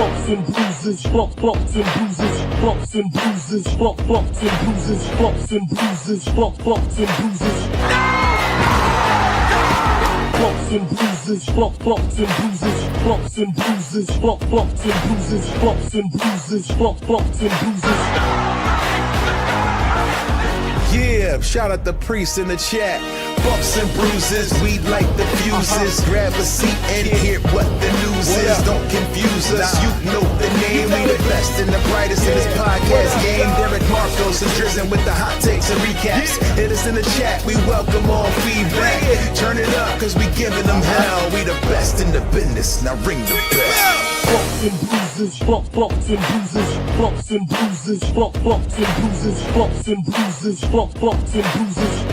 bumps and bruises, bumps and bruises, bumps and bruises, bumps and bruises, bumps and bruises, bumps and bruises. Bumps and bruises, bumps and bruises, bumps and bruises, bumps and bruises, bumps and bruises, bumps and bruises. Yeah, shout out the priest in the chat. Bumps and bruises, we like the fuses. Grab a seat and hear what the news is. Don't confuse us, you know the name. We the best and the brightest in this podcast game. Derek Marcos is drizzling with the hot takes and recaps. Hit us in the chat, we welcome all feedback. Turn it up, cause we giving them hell. We the best in the business, now ring the bell. Bumps and bruises, bumps and bruises, bumps and bruises, bumps and bruises, bumps and bruises, bumps and bruises.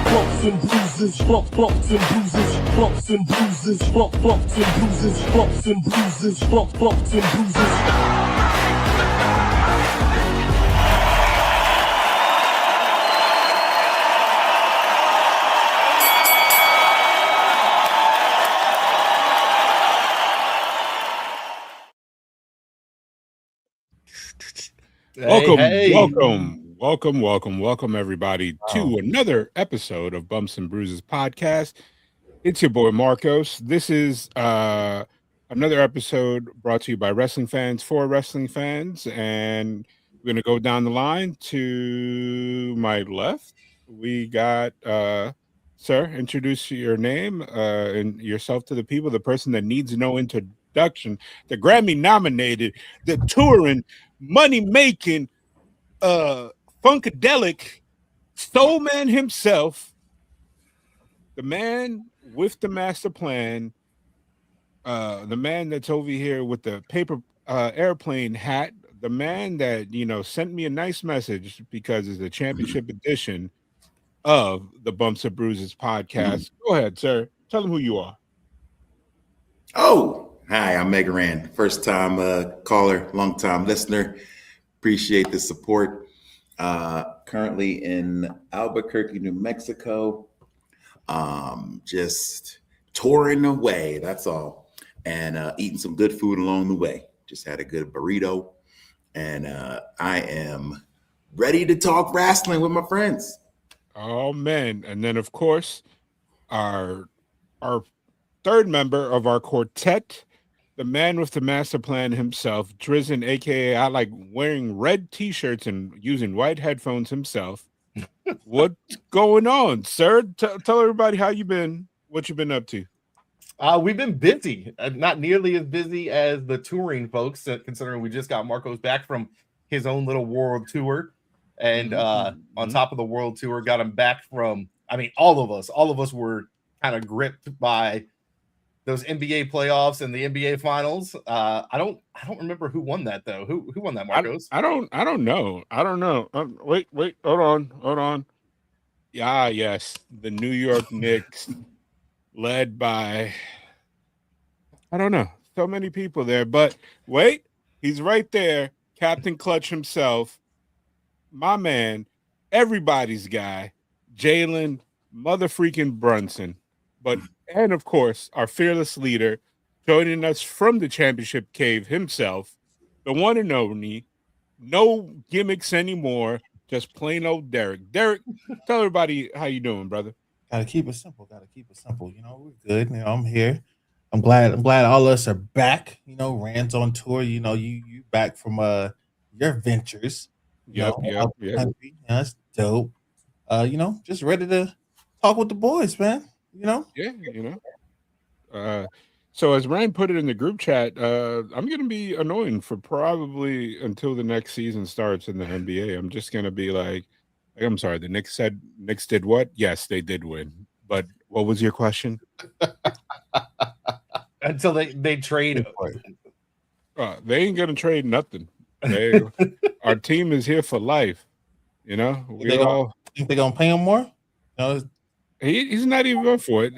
Bumps and bruises, bumps and bruises, bumps and bruises, bumps and bruises, bumps and bruises, bumps and bruises. Welcome everybody to another episode of Bumps and Bruises podcast. It's your boy Marcos. This is another episode brought to you by wrestling fans for wrestling fans, and we're gonna go down the line. To my left, we got sir, introduce your name and yourself to the people, the person that needs no introduction, the Grammy nominated, the touring, money making, funkadelic soul man himself, the man with the master plan, the man that's over here with the paper airplane hat, the man that, you know, sent me a nice message because it's the championship edition of the Bumps and Bruises podcast. Go ahead, sir. Tell them who you are. Oh, hi, I'm Mega Rand. First time caller, long time listener. Appreciate the support. Currently in Albuquerque, New Mexico. Just touring away, that's all. And eating some good food along the way. Just had a good burrito. And I am ready to talk wrestling with my friends. Oh, man. And then, of course, our third member of our quartet, the man with the master plan himself, Drizzen, a.k.a. I like wearing red T-shirts and using white headphones himself. What's going on, sir? Tell everybody how you been, what you've been up to. We've been busy, not nearly as busy as the touring folks, considering we just got Marcos back from his own little world tour. And on top of the world tour, got him back from, I mean, all of us were kind of gripped by those NBA playoffs and the NBA finals. I don't remember who won that though. Who won that, Marcos? I don't know. Wait, hold on. Yeah, yes, the New York Knicks, led by, I don't know, so many people there. But wait, he's right there, Captain Clutch himself, my man, everybody's guy, Jalen motherfreaking Brunson. And of course, our fearless leader, joining us from the championship cave himself, the one and only, no gimmicks anymore, just plain old Derek. Derek, tell everybody how you doing, brother. Gotta keep it simple. You know, we're good. You know, I'm here. I'm glad all of us are back. You know, Rand's on tour. You know, you back from your ventures. Yep. That's dope. You know, just ready to talk with the boys, man. You know? Yeah, you know. So as Ryan put it in the group chat, I'm going to be annoying for probably until the next season starts in the NBA. I'm just going to be like, I'm sorry, the Knicks did what? Yes, they did win. But what was your question? Until they trade. They ain't going to trade nothing. Our team is here for life. You know? Think they're going to pay him more? No. He's not even going for it.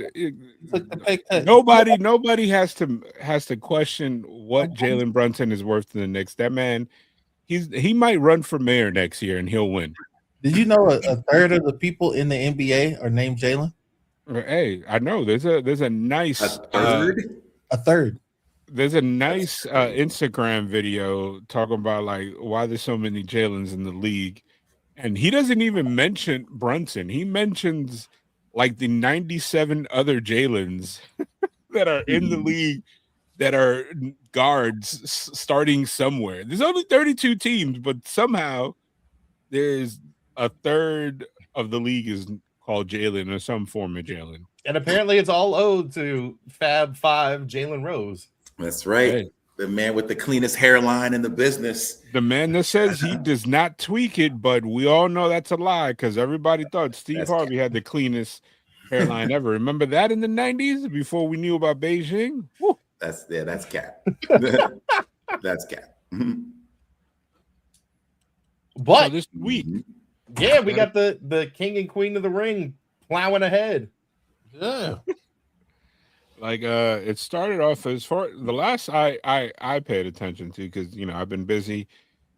Nobody has to question what Jalen Brunson is worth to the Knicks. That man, he might run for mayor next year and he'll win. Did you know a third of the people in the NBA are named Jalen? Hey, I know there's a nice a third. A third. there's a nice Instagram video talking about like why there's so many Jalen's in the league, and he doesn't even mention Brunson. He mentions like the 97 other Jalen's that are in the league that are guards starting somewhere. There's only 32 teams, but somehow there's a third of the league is called Jalen or some form of Jalen. And apparently it's all owed to Fab Five Jalen Rose. That's right. Hey. The man with the cleanest hairline in the business. The man that says he does not tweak it, but we all know that's a lie because everybody thought Steve Harvey had the cleanest hairline ever. Remember that in the 90s before we knew about Beijing? Woo. That's cap. That's cap. But so this week, yeah, we got the king and queen of the ring plowing ahead. Yeah. like it started off as far the last I paid attention to because you know I've been busy,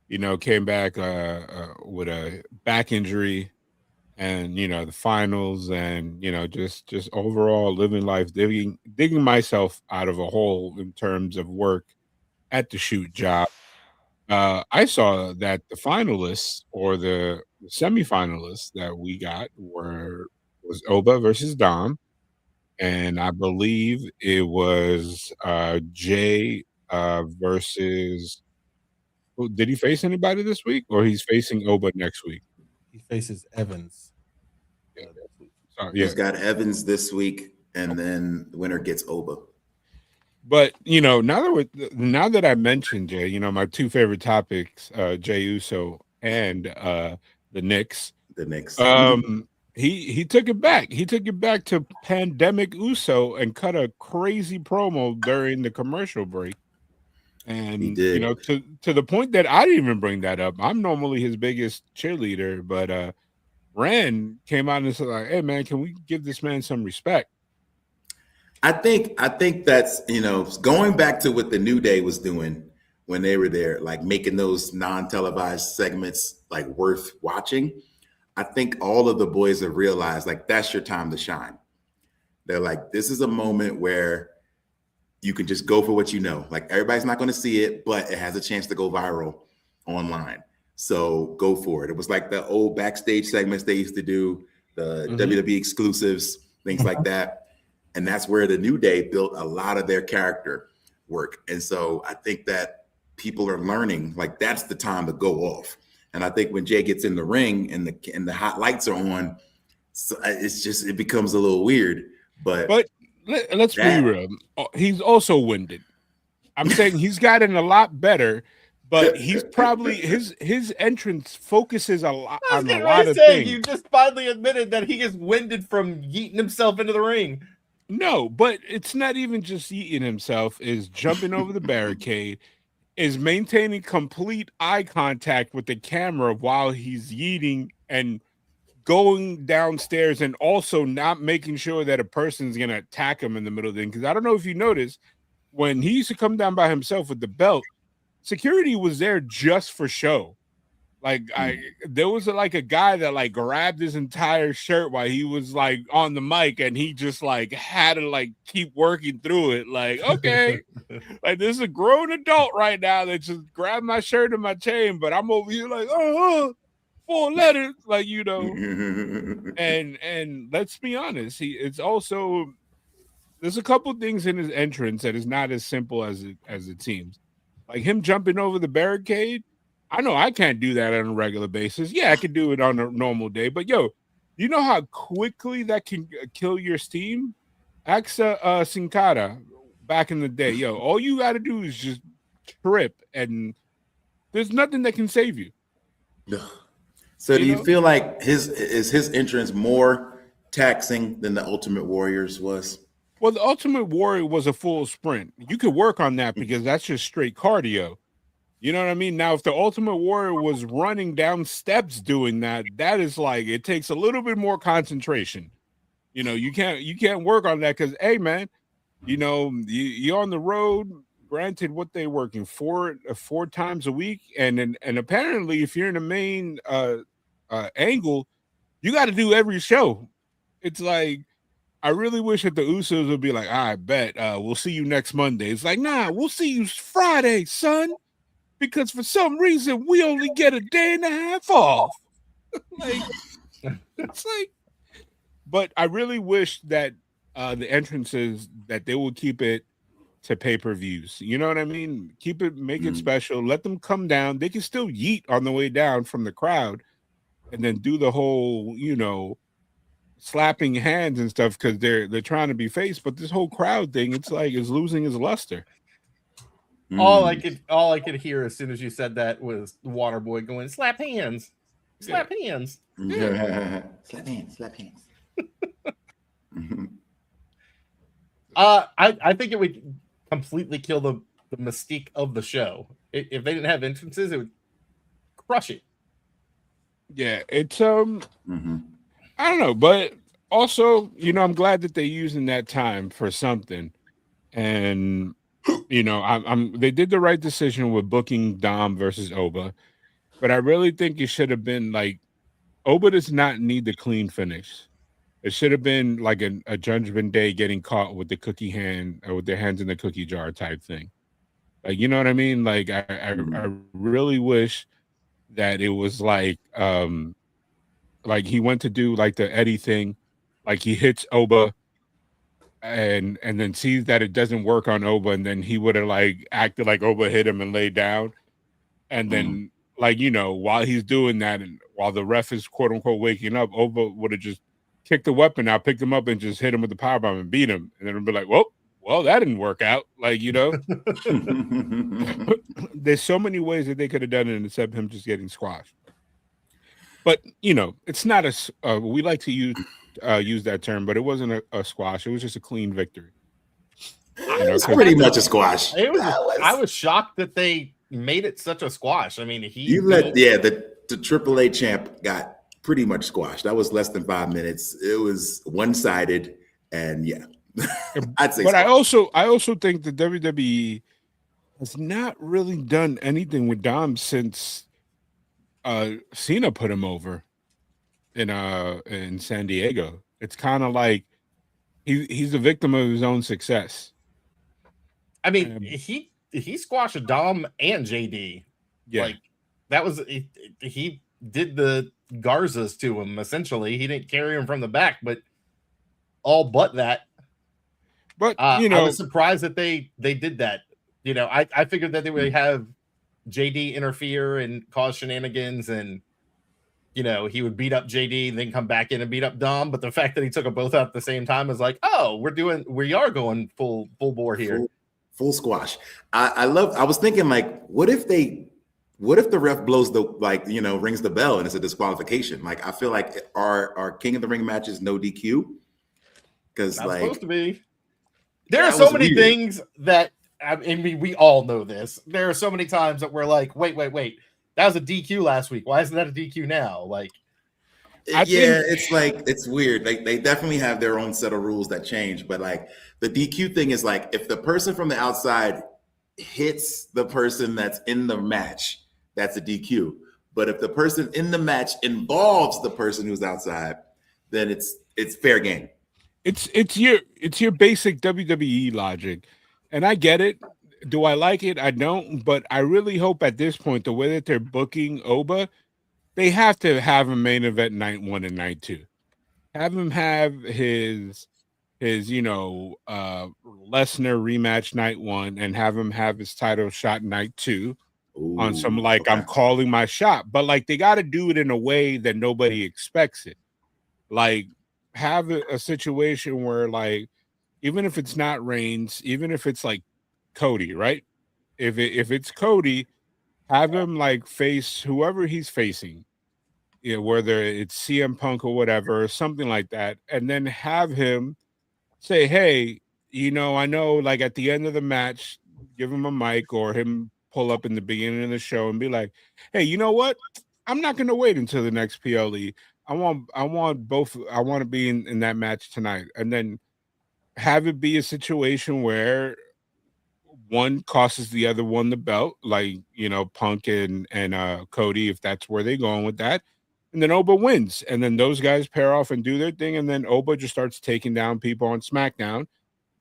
you know, came back with a back injury and you know the finals and you know just overall living life, digging myself out of a hole in terms of work at the shoot job. I saw that the finalists or the semifinalists that we got was Oba versus Dom, and I believe it was Jay versus. Did he face anybody this week, or he's facing Oba next week? He faces Evans. He's got Evans this week, and then the winner gets Oba. But you know, now that I mentioned Jay, you know, my two favorite topics, Jay Uso and the Knicks. The Knicks. He took it back. He took it back to Pandemic Uso and cut a crazy promo during the commercial break. And he did. You know, to the point that I didn't even bring that up. I'm normally his biggest cheerleader, but Rand came out and said, like, hey man, can we give this man some respect? I think that's, you know, going back to what the New Day was doing when they were there, like making those non-televised segments like worth watching. I think all of the boys have realized like that's your time to shine. They're like, this is a moment where you can just go for what you know. Like everybody's not going to see it, but it has a chance to go viral online. So go for it. It was like the old backstage segments they used to do, the WWE exclusives, things like that. And that's where the New Day built a lot of their character work. And so I think that people are learning, like that's the time to go off. And I think when Jay gets in the ring and the hot lights are on, so it becomes a little weird. But let's be real. He's also winded. I'm saying he's gotten a lot better, but he's probably his entrance focuses a lot on a lot of things. You just finally admitted that he is winded from yeeting himself into the ring. No, but it's not even just eating himself, is jumping over the barricade, is maintaining complete eye contact with the camera while he's yeeting and going downstairs and also not making sure that a person's going to attack him in the middle of the thing. Because I don't know if you noticed, when he used to come down by himself with the belt, security was there just for show. Like there was like a guy that like grabbed his entire shirt while he was like on the mic, and he just like had to like keep working through it. Like, okay, like this is a grown adult right now that just grabbed my shirt and my chain, but I'm over here like, 4 letters, like, you know. and let's be honest, it's also there's a couple things in his entrance that is not as simple as it seems. Like him jumping over the barricade. I know I can't do that on a regular basis. Yeah, I could do it on a normal day. But, yo, you know how quickly that can kill your steam? Axa Sin Cara back in the day. Yo, all you got to do is just trip, and there's nothing that can save you. So do you feel like his entrance more taxing than the Ultimate Warrior's was? Well, the Ultimate Warrior was a full sprint. You could work on that because that's just straight cardio. You know what I mean? Now, if the Ultimate Warrior was running down steps doing that, that is like, it takes a little bit more concentration. You know, you can't work on that because, hey, man, you know, you're on the road. Granted, what they working four times a week, and apparently, if you're in the main angle, you got to do every show. It's like I really wish that the Usos would be like, I bet we'll see you next Monday. It's like, nah, we'll see you Friday, son, because for some reason we only get a day and a half off. Like, it's like, but I really wish that the entrances that they will keep it to pay-per-views. You know what I mean? Keep it, make it special. Let them come down. They can still yeet on the way down from the crowd, and then do the whole, slapping hands and stuff because they're trying to be face. But this whole crowd thing, it's like is losing its luster. All I could hear as soon as you said that was the Waterboy going, slap hands. Slap hands. Yeah. Slap hands, slap hands. I think it would completely kill the mystique of the show. If they didn't have entrances, it would crush it. Yeah, it's I don't know, but also, I'm glad that they're using that time for something. And they did the right decision with booking Dom versus Oba, but I really think it should have been like Oba does not need the clean finish. It should have been like a Judgment Day getting caught with the cookie hand or with their hands in the cookie jar type thing. Like, you know what I mean? Like, I really wish that it was like he went to do like the Eddie thing, like he hits Oba and then sees that it doesn't work on Oba, and then he would have like acted like Oba hit him and laid down, and then while he's doing that and while the ref is quote unquote waking up, Oba would have just kicked the weapon out, picked him up, and just hit him with the powerbomb and beat him, and then it'd be like, well, that didn't work out. Like, there's so many ways that they could have done it instead of him just getting squashed. But it's not we like to use that term, but it wasn't a squash. It was just a clean victory. It's pretty much a squash. I was shocked that they made it such a squash. I mean, the AAA champ got pretty much squashed. That was less than 5 minutes. It was one-sided, and yeah, I'd say. But squash. I also think the WWE has not really done anything with Dom since Cena put him over in San Diego. It's kind of like he's a victim of his own success. I mean, he squashed Dom and JD. Yeah, like that was he did the Garzas to him. Essentially, he didn't carry him from the back, but all but that. But I was surprised that they did that. I figured that they would have JD interfere and cause shenanigans, and he would beat up JD and then come back in and beat up Dom. But the fact that he took them both out at the same time is like, oh, we are going full bore here. Full squash. I was thinking, like, what if the ref blows rings the bell and it's a disqualification? Like, I feel like our King of the Ring matches no DQ, because supposed to be. There are so many things that I mean, we all know this. There are so many times that we're like, wait, that was a DQ last week. Why isn't that a DQ now? Like, it's weird. They definitely have their own set of rules that change, but like the DQ thing is like if the person from the outside hits the person that's in the match, that's a DQ. But if the person in the match involves the person who's outside, then it's fair game. It's your basic WWE logic, and I get it. Do I like it? I don't, but I really hope at this point, the way that they're booking Oba, they have to have a main event night 1 and night 2. Have him have his Lesnar rematch night 1, and have him have his title shot night 2. Ooh, on some okay. I'm calling my shot, but like they got to do it in a way that nobody expects it. Like have a situation where like even if it's not Reigns, even if it's like Cody, right? If it's Cody, have him like face whoever he's facing, whether it's CM Punk or whatever, or something like that, and then have him say, "Hey, I know, like at the end of the match, give him a mic or him pull up in the beginning of the show and be like, hey, you know what? I'm not going to wait until the next PLE. I want both. I want to be in that match tonight, and then have it be a situation where one costs the other one the belt, like Punk and Cody, if that's where they're going with that, and then Oba wins, and then those guys pair off and do their thing, and then Oba just starts taking down people on SmackDown,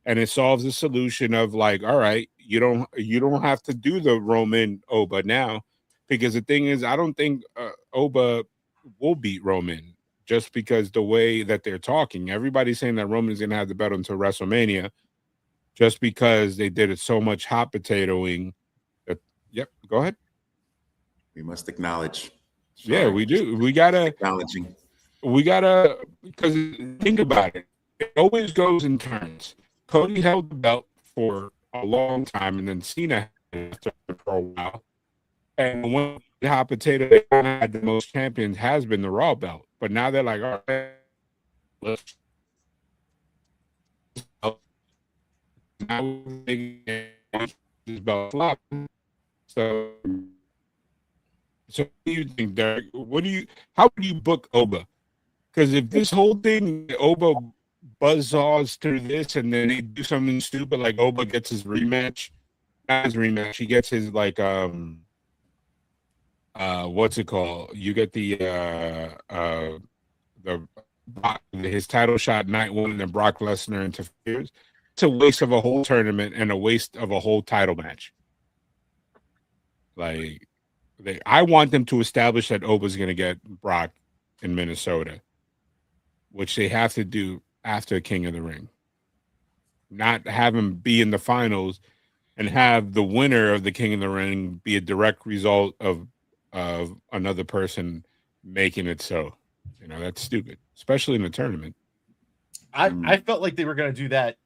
and it solves the solution of like, all right, you don't have to do the Roman Oba now, because the thing is, I don't think Oba will beat Roman just because the way that they're talking. Everybody's saying that Roman's gonna have the belt until WrestleMania, just because they did it so much hot potatoing. Yep, go ahead. We must acknowledge. Yeah, we do. We gotta acknowledging. Because think about it. It always goes in turns. Cody held the belt for a long time, and then Cena had it for a while. And one hot potato that had the most champions has been the Raw belt. But now they're like, all right, let's now this belt flop. So what do you think, Derek? How would you book Oba? Because if this whole thing, Oba buzzsaws through this, and then they do something stupid like Oba gets his rematch, not his rematch, he gets his like what's it called? You get his title shot night one, and then Brock Lesnar interferes. It's a waste of a whole tournament and a waste of a whole title match. Like, I want them to establish that Oba's going to get Brock in Minnesota, which they have to do after King of the Ring. Not have him be in the finals and have the winner of the King of the Ring be a direct result of another person making it so. You know, that's stupid, especially in the tournament. I felt like they were going to do that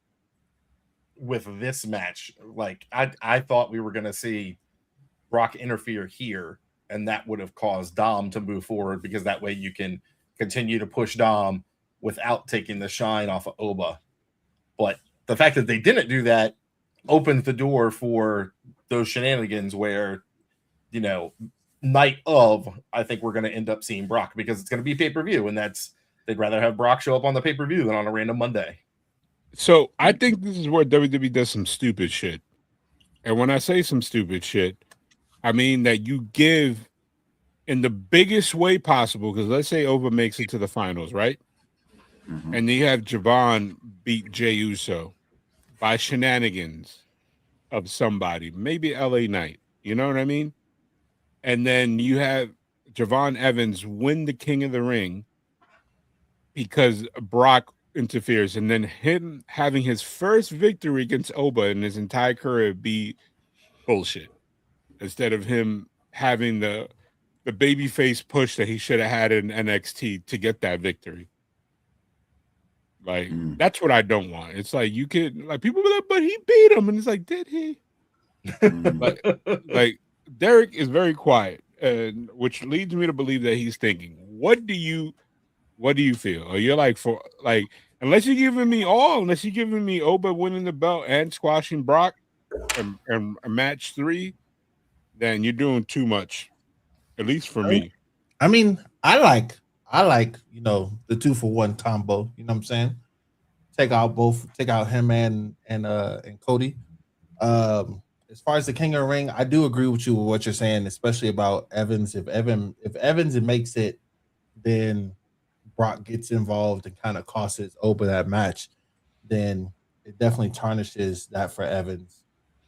with this match. Like, I thought we were going to see Brock interfere here, and that would have caused Dom to move forward, because that way you can continue to push Dom without taking the shine off of Oba. But the fact that they didn't do that opens the door for those shenanigans where, you know, night of, I think we're going to end up seeing Brock, because it's going to be pay-per-view, and they'd rather have Brock show up on the pay-per-view than on a random Monday. So I think this is where WWE does some stupid shit. And when I say some stupid shit, I mean that you give in the biggest way possible, because let's say Oba makes it to the finals, right? Mm-hmm. And you have Javon beat Jey Uso by shenanigans of somebody, maybe LA Knight, you know what I mean? And then you have Javon Evans win the King of the Ring because Brock interferes, and then him having his first victory against Oba in his entire career be bullshit, instead of him having the babyface push that he should have had in NXT to get that victory. Like, that's what I don't want. It's like, you could, like, people be like, but he beat him, and it's like, did he? like Derek is very quiet, and which leads me to believe that he's thinking, what do you feel? Or you're like, for like, unless you're giving me Oba winning the belt and squashing Brock and match 3, then you're doing too much, at least for me. I mean, I like, you know, the 2-for-1 combo. You know what I'm saying? Take out him and Cody. As far as the King of the Ring, I do agree with you with what you're saying, especially about Evans. If Evans makes it, then Brock gets involved and kind of costs Oba that match, then it definitely tarnishes that for Evans.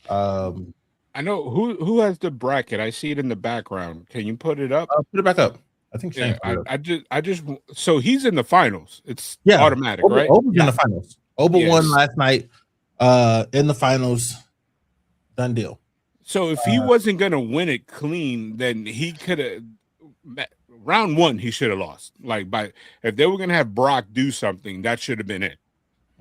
I know who has the bracket. I see it in the background. Can you put it up? Put it back up. I think. Yeah, I just. So he's in the finals. It's automatic, right? Oba's in the finals. Oba won last night. In the finals. Done deal. So if he wasn't gonna win it clean, then he could have. Round 1, he should have lost. Like, if they were gonna have Brock do something, that should have been it.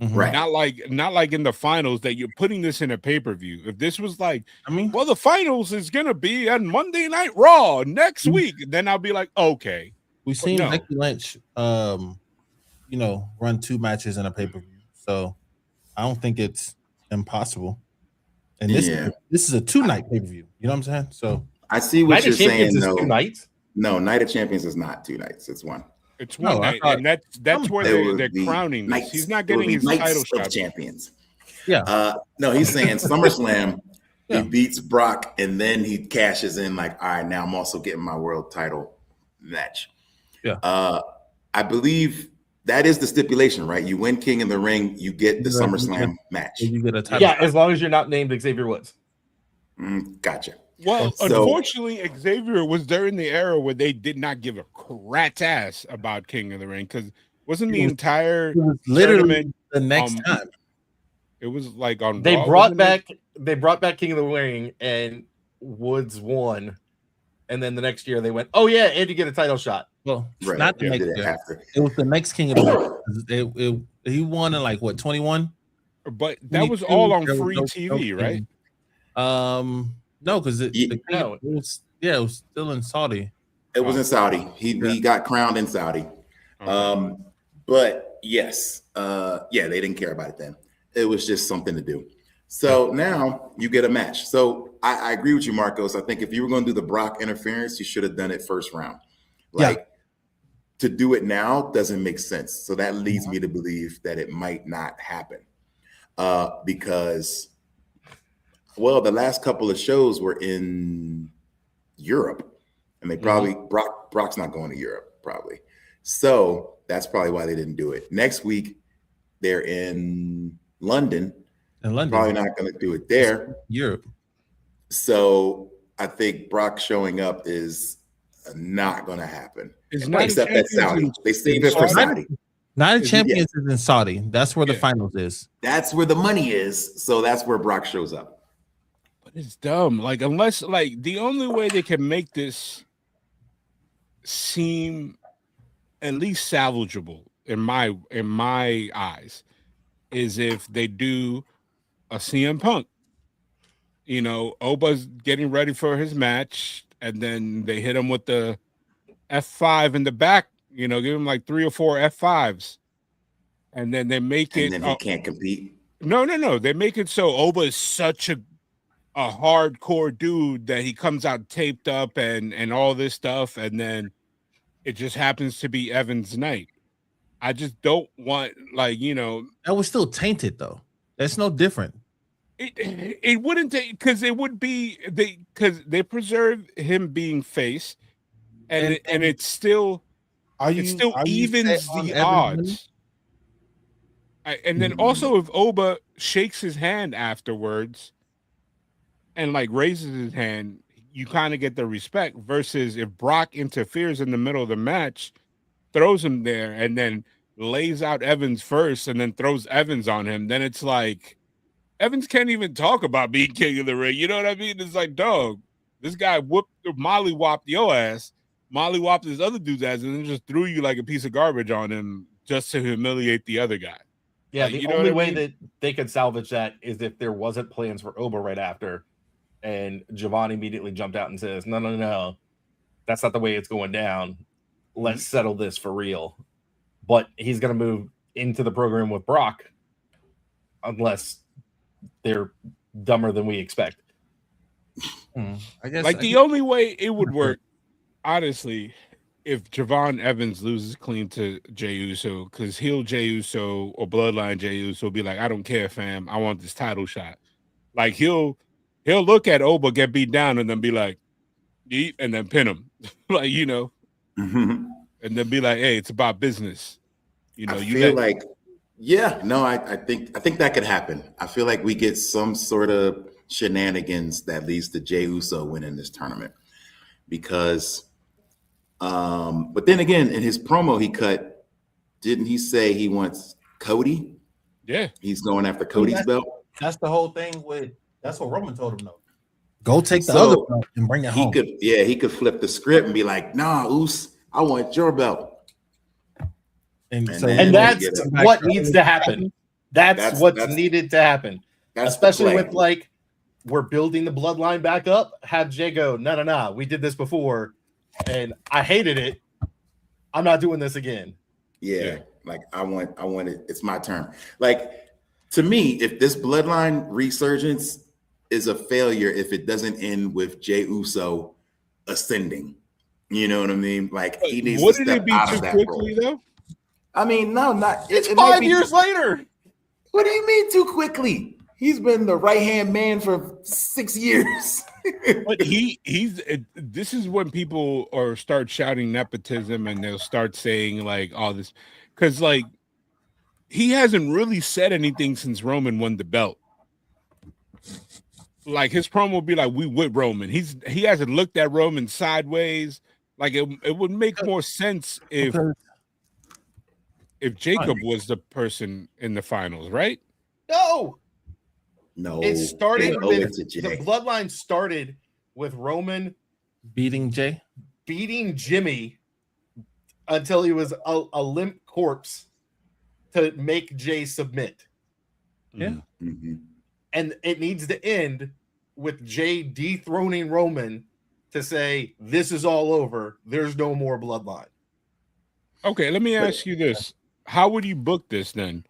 Mm-hmm. Right. Not like in the finals that you're putting this in a pay-per-view. If this was like, I mean, well, the finals is gonna be on Monday Night Raw next week, then I'll be like, okay. We've seen Becky Lynch, you know, run 2 matches in a pay-per-view, so I don't think it's impossible. And this is a 2-night pay-per-view. You know what I'm saying? So I see what you're saying. No, 2 nights. No, Night of Champions is not 2 nights. It's 1. It's 1 night, and that's where they're crowning this. He's not getting his title shot. Champions. Yeah. No, he's saying SummerSlam. He beats Brock, and then he cashes in like, all right, now I'm also getting my world title match. I believe that is the stipulation, right? You win King of the Ring, you get the SummerSlam match. You get a title. Yeah, as long as you're not named Xavier Woods. Gotcha. Well, So- unfortunately, Xavier was during the era where they did not give a rat's ass about King of the Ring because wasn't the entire It was literally tournament, the next time. it was like on They Raw, brought wasn't it? back King of the Ring, and Woods won. And then the next year they went, oh yeah, and you get a title shot. Well, Right. not the Yeah, next did it year. after. It was the next King of the Ring. He won in like what 21? But that was all on There was free no- TV, no right? No, because it No. was it was still in Saudi. It was in Saudi. He got crowned in Saudi. Okay. But yes, they didn't care about it then. It was just something to do. So now you get a match. So I agree with you, Marcos. I think if you were going to do the Brock interference, you should have done it first round. Like to do it now doesn't make sense. So that leads me to believe that it might not happen because, well, the last couple of shows were in Europe, and they probably Brock's not going to Europe probably. So that's probably why they didn't do it. Next week they're in London. Probably not going to do it there. Europe. So I think Brock showing up is not going to happen. It's not Except at Saudi. They saved it for Saudi. Night of Champions is in Saudi. That's where the finals is. That's where the money is. So that's where Brock shows up. But it's dumb. Like, unless, like, the only way they can make this seem at least salvageable in my eyes is if they do a CM Punk. You know, Oba's getting ready for his match, and then they hit him with the F5 in the back, you know, give him like 3 or 4 F5s. And then they make it. And then he can't compete. No. They make it so Oba is such a hardcore dude that he comes out taped up and all this stuff. And then it just happens to be Evan's night. I just don't want, like, you know. That was still tainted, though. That's no different. It wouldn't take, because it would be because they preserve him being face, and it still evens the odds. And then also if Oba shakes his hand afterwards and like raises his hand, you kind of get the respect. Versus if Brock interferes in the middle of the match, throws him there, and then lays out Evans first, and then throws Evans on him, then it's like. Evans can't even talk about being king of the ring. You know what I mean? It's like, dog, this guy molly-whopped your ass, molly-whopped this other dude's ass, and then just threw you like a piece of garbage on him just to humiliate the other guy. Yeah, like, the you know only what I way mean? that they could salvage that is if there wasn't plans for Oba right after, and Javon immediately jumped out and says, no, that's not the way it's going down. Let's settle this for real. But he's going to move into the program with Brock unless they're dumber than we expect. I guess Like the only way it would work, honestly, if Javon Evans loses clean to Jey Uso, because heel Jey Uso or Bloodline Jey Uso will be like, I don't care, fam. I want this title shot. Like he'll look at Oba get beat down and then be like, yeet, and then pin him. Like, you know, and then be like, hey, it's about business. You know, I think that could happen. I feel like we get some sort of shenanigans that leads to Jey Uso winning this tournament. Because but then again, in his promo he cut, didn't he say he wants Cody? Yeah. He's going after Cody's belt. That's the whole thing that's what Roman told him, though. Go take the other belt and bring it home. He could flip the script and be like, nah, Uso, I want your belt. And that's what needs to happen. That's what's needed to happen. Especially with like, we're building the bloodline back up. Have Jay go, no, we did this before, and I hated it. I'm not doing this again. Yeah. Like I want it. It's my turn. Like to me, if this bloodline resurgence is a failure, if it doesn't end with Jey Uso ascending, you know what I mean? Like he needs to step out of that quickly role. though? I mean, no, not It's 5 years later. What do you mean too quickly? He's been the right-hand man for 6 years. But this is when people or start shouting nepotism, and they'll start saying like all this, because like he hasn't really said anything since Roman won the belt. Like his promo will be like, "We with Roman." He hasn't looked at Roman sideways. Like it would make more sense if Jacob was the person in the finals, right? No, It started they owe with it to Jay. the bloodline started with Roman beating Jay, beating Jimmy until he was a limp corpse to make Jay submit. Yeah. Mm-hmm. And it needs to end with Jay dethroning Roman to say, this is all over. There's no more bloodline. Okay, let me ask you this. How would you book this then?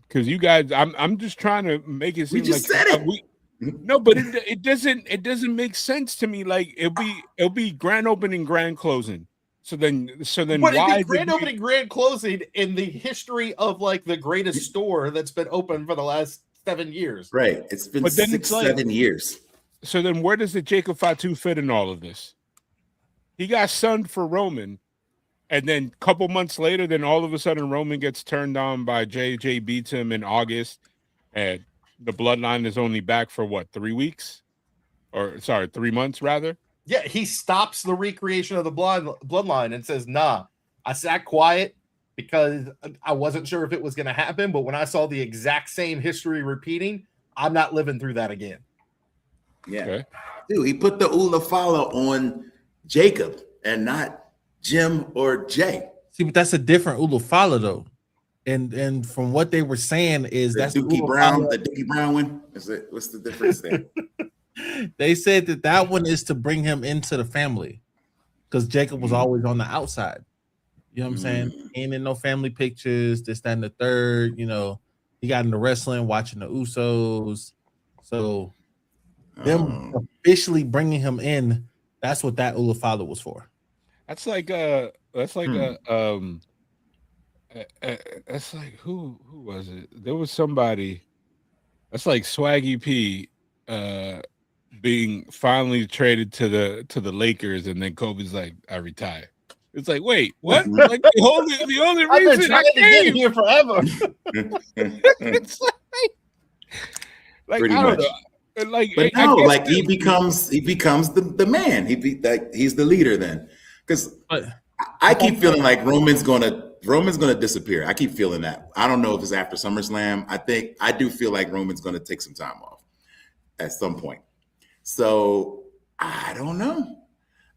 Because you guys, I'm just trying to make it seem We just like said it. No, but it doesn't make sense to me. Like it'll be grand opening, grand closing. So then But why it'd be grand opening, grand closing in the history of like the greatest store that's been open for the last 7 years. Right. It's been But then 6, it's like- 7 years. So then where does the Jacob Fatu fit in all of this? He got sunned for Roman, and then a couple months later, then all of a sudden Roman gets turned on by Jay. Jay beats him in August, and the bloodline is only back for what, 3 weeks? Or sorry, 3 months rather. Yeah, he stops the recreation of the bloodline and says, nah, I sat quiet because I wasn't sure if it was going to happen, but when I saw the exact same history repeating, I'm not living through that again. Yeah. Okay. Dude, he put the Ulafala on Jacob and not Jim or Jay. see, but that's a different Ulufala though, and from what they were saying is that's Dookie Brown, the Dookie Brown one. Is it? What's the difference there? They said that one is to bring him into the family because Jacob was always on the outside. You know what I'm saying? Ain't in no family pictures, this, that, and the third. You know, he got into wrestling, watching the Usos. So them officially bringing him in, that's what that Ulufala was for. That's like that's like who was it? There was somebody. That's like Swaggy P being finally traded to the Lakers, and then Kobe's like, I retire. It's like, wait, what? Like the only I've been reason trying to get here forever. it's like Pretty I don't much. know. Like, But I no, guess like he becomes the man. He's the leader then. Because I keep feeling like Roman's gonna disappear. I keep feeling that. I don't know if it's after SummerSlam. I do feel like Roman's gonna take some time off at some point. So I don't know.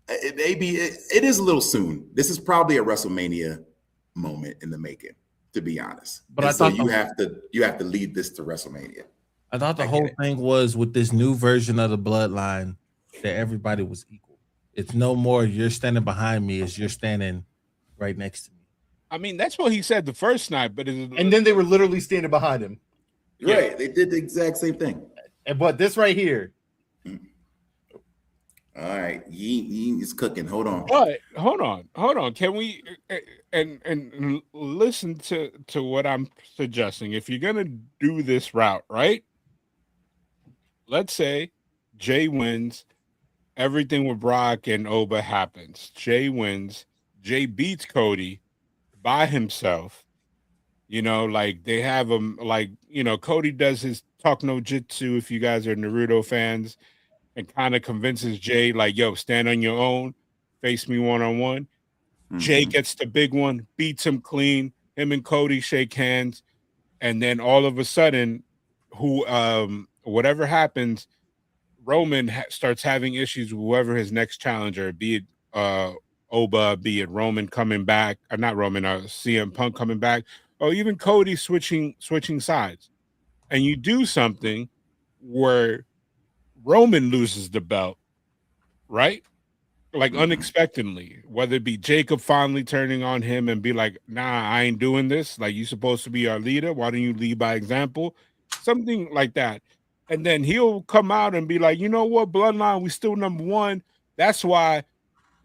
It is a little soon. This is probably a WrestleMania moment in the making, to be honest. But And I thought you have to lead this to WrestleMania. I thought the whole thing was with this new version of the bloodline that everybody was equal. It's no more you're standing behind me, it's you're standing right next to me. I mean, that's what he said the first night, but And then they were literally standing behind him. Right. They did the exact same thing. But this right here. All right. Yee is cooking. Hold on. But hold on. Can we and listen to what I'm suggesting? If you're gonna do this route, right? Let's say Jay wins, everything with Brock and Oba happens. Jay wins, Jay beats Cody by himself. You know, like they have him, like, you know, Cody does his talk no jitsu, if you guys are Naruto fans, and kind of convinces Jay, like, yo, stand on your own, face me one-on-one. Mm-hmm. Jay gets the big one, beats him clean. Him and Cody shake hands, and then all of a sudden, whatever happens, Roman starts having issues with whoever his next challenger, be it Oba, be it Roman coming back, or not Roman, CM Punk coming back, or even Cody switching sides. And you do something where Roman loses the belt, right? Like unexpectedly, whether it be Jacob finally turning on him and be like, nah, I ain't doing this. Like, you supposed to be our leader. Why don't you lead by example? Something like that. And then he'll come out and be like, you know what, Bloodline, we still number one. That's why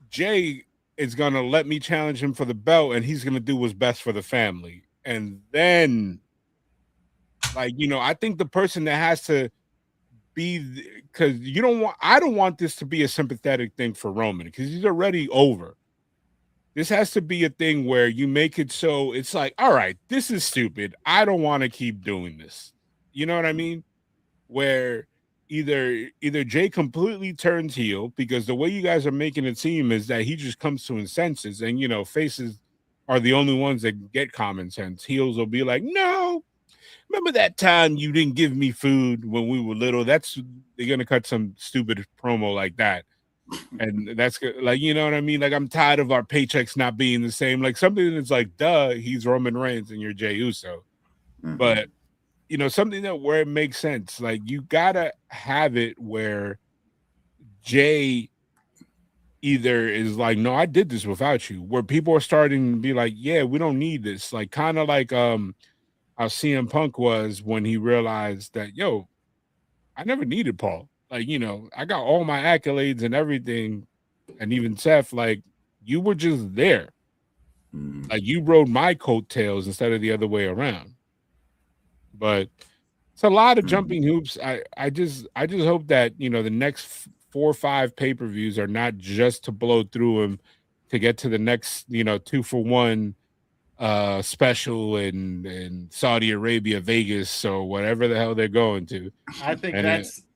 Jay is going to let me challenge him for the belt, and he's going to do what's best for the family. And then Like, I think the person that has to be, because I don't want this to be a sympathetic thing for Roman because he's already over. This has to be a thing where you make it so it's like, all right, this is stupid. I don't want to keep doing this. You know what I mean? Where either Jay completely turns heel, because the way you guys are making it seem is that he just comes to his senses, and faces are the only ones that get common sense. Heels will be like, no, remember that time you didn't give me food when we were little? They're gonna cut some stupid promo like that. And that's like, you know what I mean? Like, I'm tired of our paychecks not being the same. Like, something that's like, duh, he's Roman Reigns and you're Jey Uso. Mhm. But something that where it makes sense. Like, you gotta have it where Jay either is like, no, I did this without you. Where people are starting to be like, yeah, we don't need this. Like, kind of like how CM Punk was when he realized that, yo, I never needed Paul. Like, I got all my accolades and everything. And even Seth, like, you were just there. Like, you rode my coattails instead of the other way around. But it's a lot of jumping hoops. I just hope that, the next 4 or 5 pay-per-views are not just to blow through them to get to the next, 2-for-1 special in Saudi Arabia, Vegas, or whatever the hell they're going to. I think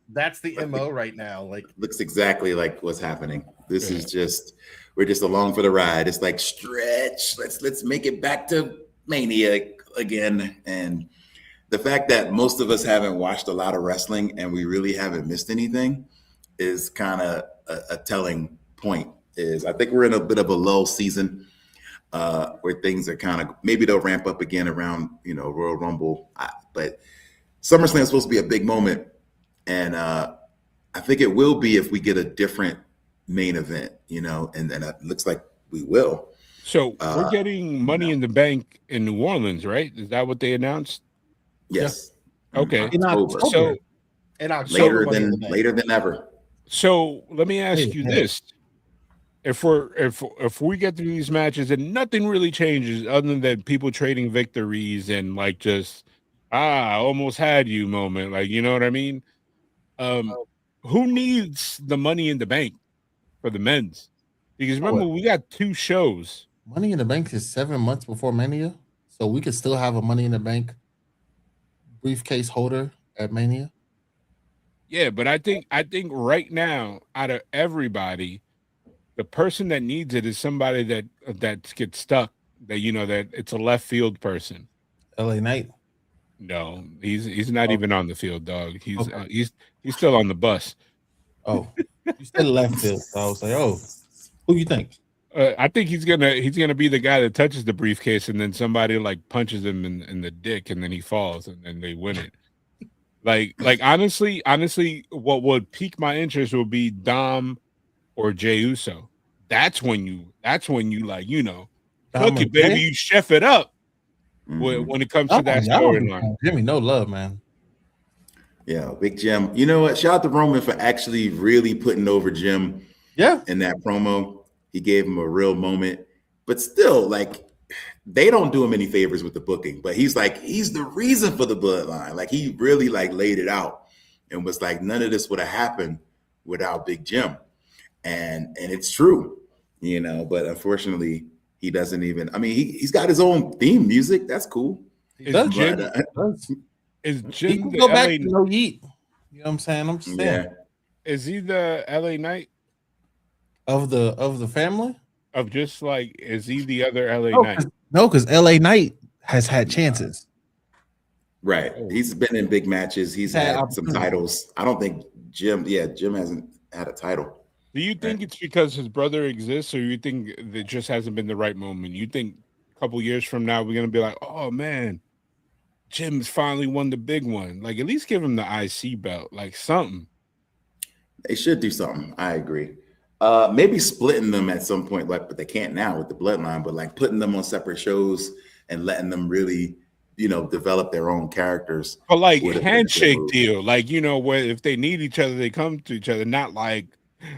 that's the MO right now. Like, looks exactly like what's happening. This is just, we're just along for the ride. It's like, stretch. Let's make it back to Mania again. And the fact that most of us haven't watched a lot of wrestling and we really haven't missed anything is kind of a telling point. I think we're in a bit of a lull season where things are kind of, maybe they'll ramp up again around, Royal Rumble. But SummerSlam is supposed to be a big moment. And I think it will be if we get a different main event, and it looks like we will. So we're getting Money in the Bank in New Orleans, right? Is that what they announced? Yes. Okay. October. So in October, later than ever. So let me ask you this: if we get through these matches and nothing really changes other than people trading victories and like just almost had you moment, like, you know what I mean? Who needs the Money in the Bank for the men's? Because remember, we got 2 shows. Money in the Bank is 7 months before Mania, so we could still have a Money in the Bank briefcase holder at Mania. Yeah, but I think right now, out of everybody, the person that needs it is somebody that gets stuck. That that it's a left field person. LA Knight. No, he's not even on the field, dog. He's still on the bus. Oh, you said left field. So I was like, oh, who you think? I think he's gonna be the guy that touches the briefcase and then somebody like punches him in the dick and then he falls and then they win it. Like honestly, what would pique my interest would be Dom or Jey Uso. That's when you like, cook it, baby, you chef it up. When it comes to that storyline. Jimmy, no love, man. Yeah, Big Jim. You know what? Shout out to Roman for actually really putting over Jim. Yeah. In that promo, he gave him a real moment. But still, like, they don't do him any favors with the booking. But he's the reason for the bloodline. Like, he really like laid it out and was like, none of this would have happened without Big Jim. And it's true, But unfortunately, he doesn't even. I mean, he's got his own theme music. That's cool. Is Jim go back to no Yeet? You know what I'm saying? I'm just saying. Yeah. Is he the LA Knight of the family? Of just like, is he the other LA Knight? No, because LA Knight has had chances. Right. He's been in big matches. He's had some titles. I don't think Jim hasn't had a title. Do you think it's because his brother exists, or you think it just hasn't been the right moment? You think a couple years from now we're gonna be like, oh man, Jim's finally won the big one. Like, at least give him the IC belt, like something. They should do something. I agree. Maybe splitting them at some point, but they can't now with the bloodline. But like putting them on separate shows and letting them really, develop their own characters. But like handshake deal, like where if they need each other, they come to each other. Not like,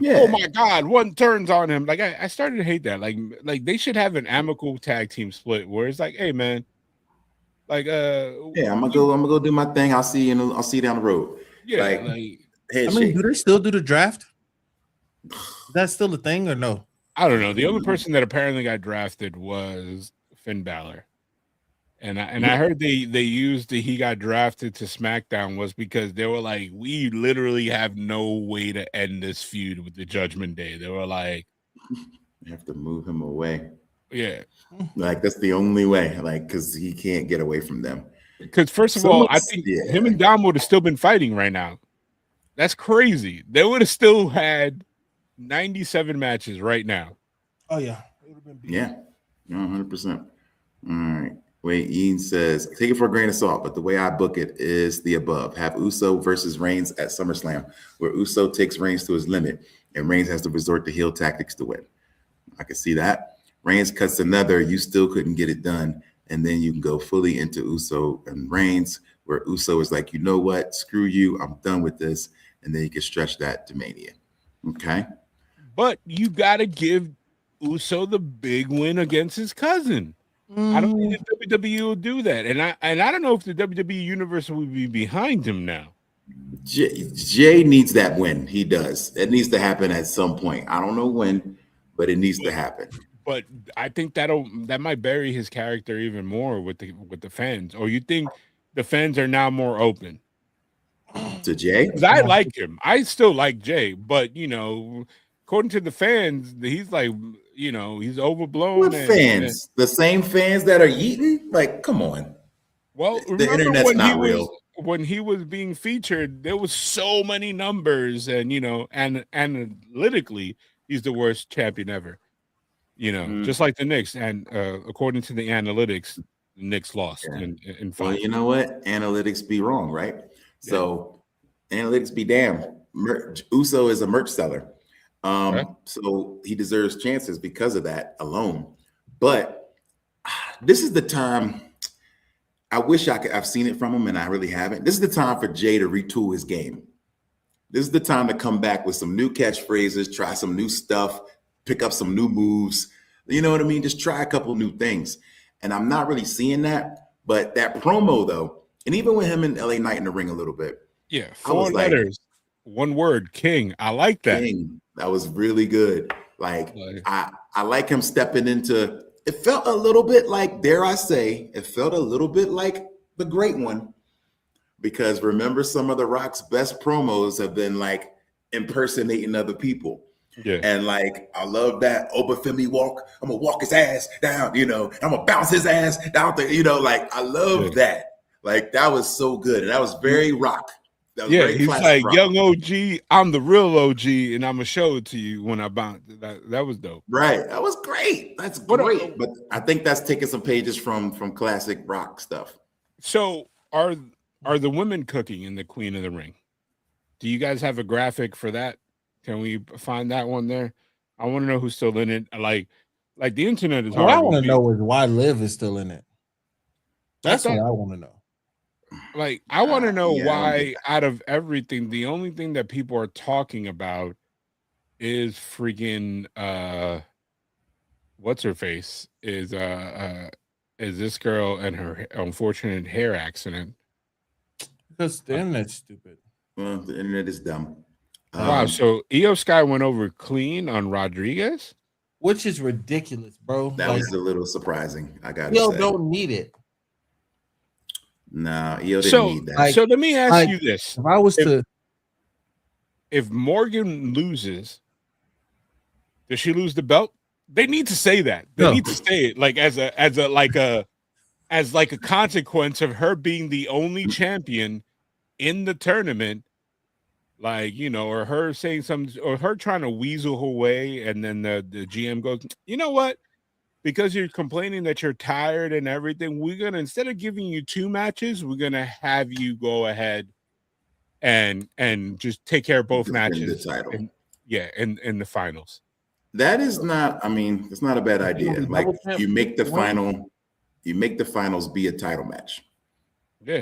oh my God, one turns on him. Like I started to hate that. Like they should have an amicable tag team split where it's like, hey man, Like Yeah, I'm gonna go do my thing. I'll see you. I'll see you down the road. yeah, Like like I handshake. mean, do they still do the draft? Is that still a thing or no? I don't know. The only person that apparently got drafted was Finn Balor. And I heard they used the he got drafted to SmackDown was because they were like, we literally have no way to end this feud with the Judgment Day. They were like, You have to move him away. yeah. Like that's the only way. Like because he can't get away from them. Because first of all, I think him and Dom would have still been fighting right now. That's crazy. They would have still had 97 matches right now. Oh yeah. Yeah, 100%. All right. Wait, Ian says, take it for a grain of salt, but the way I book it is the above. Have Uso versus Reigns at SummerSlam, where Uso takes Reigns to his limit, and Reigns has to resort to heel tactics to win. I can see that. Reigns cuts another, you still couldn't get it done, and then you can go fully into Uso and Reigns, where Uso is like, you know what, screw you, I'm done with this, and then you can stretch that to Mania. Okay? But you got to give Uso the big win against his cousin. I don't think the WWE will do that, and I don't know if the WWE universe will be behind him now. Jay needs that win. He does. It needs to happen at some point. I don't know when, but it needs to happen. But I think that might bury his character even more with the fans. Or you think the fans are now more open to Jay? Because I like him. I still like Jay, but according to the fans, he's like, he's overblown. What fans? The same fans that are eating? Like, come on. Well, the internet's not real. When he was being featured, there was so many numbers, and and analytically, he's the worst champion ever. Just like the Knicks, and according to the analytics, the Knicks lost in five. Well, you know what? Analytics be wrong, right? Yeah. So analytics be damned. Uso is a merch seller. So he deserves chances because of that alone. But this is the time. I wish I've seen it from him, and I really haven't. This is the time for Jay to retool his game. This is the time to come back with some new catchphrases, try some new stuff, pick up some new moves. You know what I mean? Just try a couple new things. And I'm not really seeing that. But that promo, though, and even with him and LA Knight in the ring a little bit. Yeah, 4 letters, one word, King. I like that. King. That was really good. Like, I like him stepping into, it felt a little bit like, dare I say, it felt a little bit like the Great One. Because remember, some of The Rock's best promos have been like impersonating other people. Yeah. And like, I love that Obafemi walk. I'm gonna walk his ass down, I'm gonna bounce his ass down there, like I love that. Like that was so good. And that was very Rock. That was very he's like, Rock. Young OG, I'm the real OG, and I'm gonna show it to you when I bounce. That was dope. Right. That was great. That's great. But I think that's taking some pages from classic Rock stuff. So are the women cooking in the Queen of the Ring? Do you guys have a graphic for that? Can we find that one there? I want to know who's still in it. Like the internet is. What I want to know is why Liv is still in it. That's what I want to know. Like, I want to know why, out of everything, the only thing that people are talking about is freaking what's her face is this girl and her unfortunate hair accident. Because the internet's stupid. Well, the internet is dumb. Wow, so Io Sky went over clean on Rodriguez? Which is ridiculous, bro. That was a little surprising. I gotta Io say. don't need it. Nah, Io didn't need that. So let me ask you this. If I was if Morgan loses, does she lose the belt? They need to say that. They need to say it like as a consequence of her being the only champion in the tournament. Like, or her saying something, or her trying to weasel her way, and then the GM goes, you know what? Because you're complaining that you're tired and everything, we're gonna, instead of giving you 2 matches, we're gonna have you go ahead and just take care of both matches. The title. In the finals. That is not. I mean, it's not a bad idea. Like you make the finals be a title match. Yeah.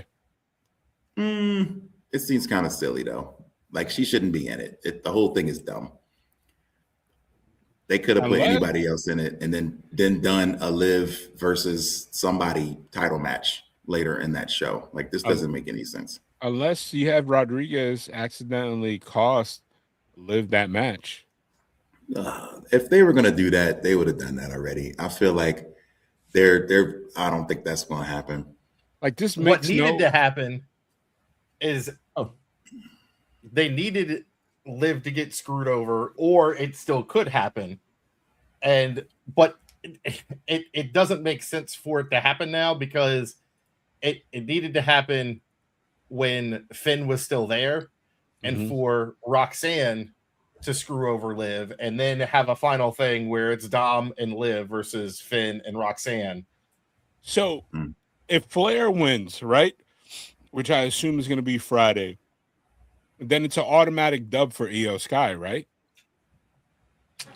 It seems kind of silly though. Like she shouldn't be in it. The whole thing is dumb. They could have put anybody else in it and then done a Liv versus somebody title match later in that show. Like this doesn't make any sense. Unless you have Rodriguez accidentally cost Liv that match. If they were gonna do that, they would have done that already. I feel like they're. I don't think that's gonna happen. Like this What makes needed to happen is they needed Liv to get screwed over, or it still could happen. But it doesn't make sense for it to happen now because it needed to happen when Finn was still there, and for Roxanne to screw over Liv, and then have a final thing where it's Dom and Liv versus Finn and Roxanne. So if Flair wins, right, which I assume is going to be Friday, then it's an automatic dub for Io Sky, right?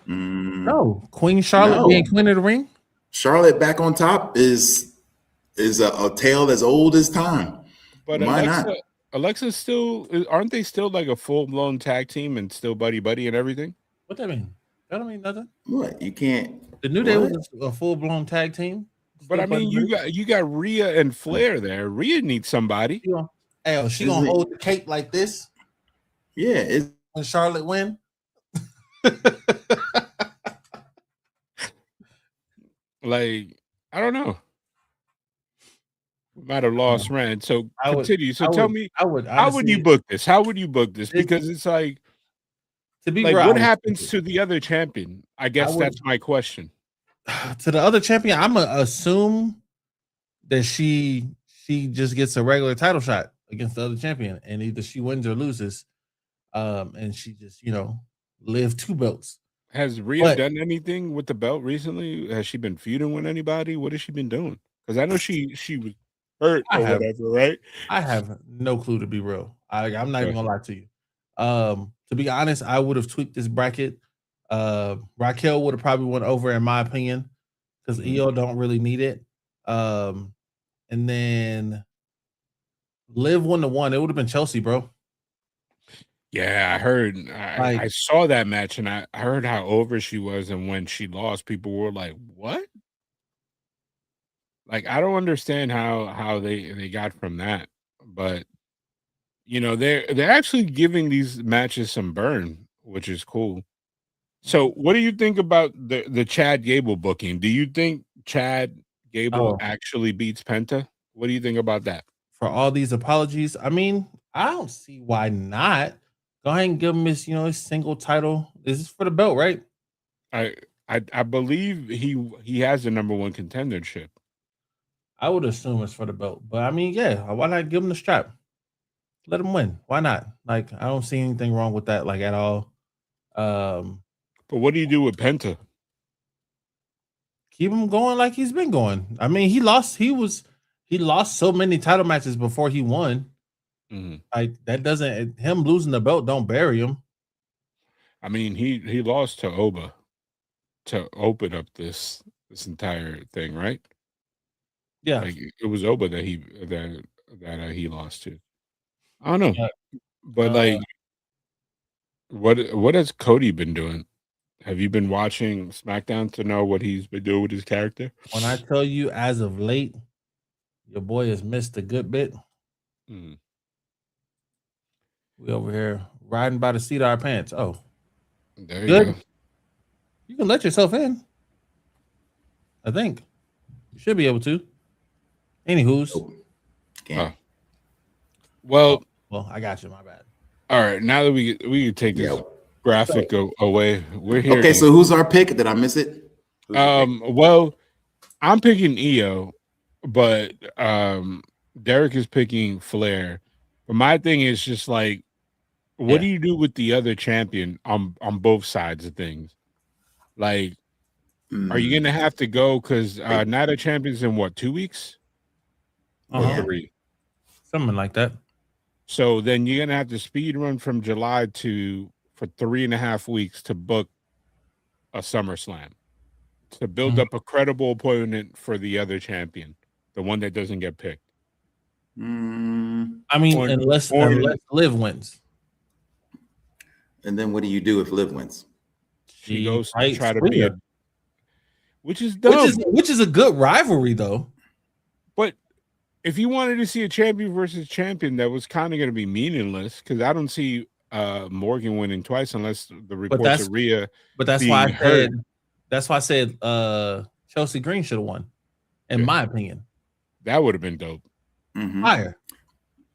No, Queen Charlotte being Queen of the Ring. Charlotte back on top is a tale as old as time. But why not? Alexa's still, aren't they still like a full blown tag team and still buddy and everything? What that mean? That don't mean nothing. What you can't? The New Day was a full blown tag team. But I mean, you got Rhea and Flair there. Rhea needs somebody. She gonna hold the cape like this. Yeah, when Charlotte win. Like, I don't know. Might have lost rent. So continue. Tell me, how would you book this? How would you book this? Because it's like, to be like, real, what happens to the other champion? I guess that's my question. To the other champion, I'm gonna assume that she just gets a regular title shot against the other champion, and either she wins or loses. And she just, live 2 belts. Has Rhea done anything with the belt recently? Has she been feuding with anybody? What has she been doing? Because I know she was hurt or whatever, right? I have no clue, to be real. I'm not even gonna lie to you. To be honest, I would have tweaked this bracket. Raquel would have probably went over, in my opinion, because Io don't really need it. And then Liv 1-1. It would have been Chelsea, bro. Yeah, I heard. I saw that match, and I heard how over she was, and when she lost, people were like, "What?" Like, I don't understand how they got from that, but they're actually giving these matches some burn, which is cool. So, what do you think about the Chad Gable booking? Do you think Chad Gable actually beats Penta? What do you think about that? For all these apologies, I mean, I don't see why not. Go ahead and give him his, his single title. This is for the belt, right? I believe he has the #1 contendership. I would assume it's for the belt, but I mean, yeah, why not give him the strap? Let him win. Why not? Like, I don't see anything wrong with that, like, at all. But what do you do with Penta? Keep him going like he's been going. I mean, he lost so many title matches before he won. Like, that doesn't, him losing the belt don't bury him. I mean, he lost to Oba to open up this entire thing, right? Yeah, like, it was Oba that he lost to. I don't know, but like, what has Cody been doing? Have you been watching SmackDown to know what he's been doing with his character? When I tell you, as of late, your boy has missed a good bit. We over here riding by the seat of our pants. Oh, there you go. You can let yourself in. I think you should be able to. Anywho's. Well, I got you. My bad. All right, now that we can take this graphic away, we're here. Okay, so who's our pick? Did I miss it? Well, I'm picking Io, but Derek is picking Flair. But my thing is just like, what do you do with the other champion on both sides of things? Like, are you gonna have to go because now the champion's in what, 2 weeks? Or 3? Something like that. So then you're gonna have to speed run from July for 3.5 weeks to book a SummerSlam, to build up a credible opponent for the other champion, the one that doesn't get picked. I mean, unless Liv wins. And then what do you do if Liv wins? She goes to try to be which is dumb. Which is a good rivalry though. But if you wanted to see a champion versus champion, that was kind of going to be meaningless because I don't see Morgan winning twice unless the reports that's- of Rhea. But that's being why I hurt. said. That's why I said Chelsea Green should have won, in Yeah. my opinion. That would have been dope. Mhm. Higher.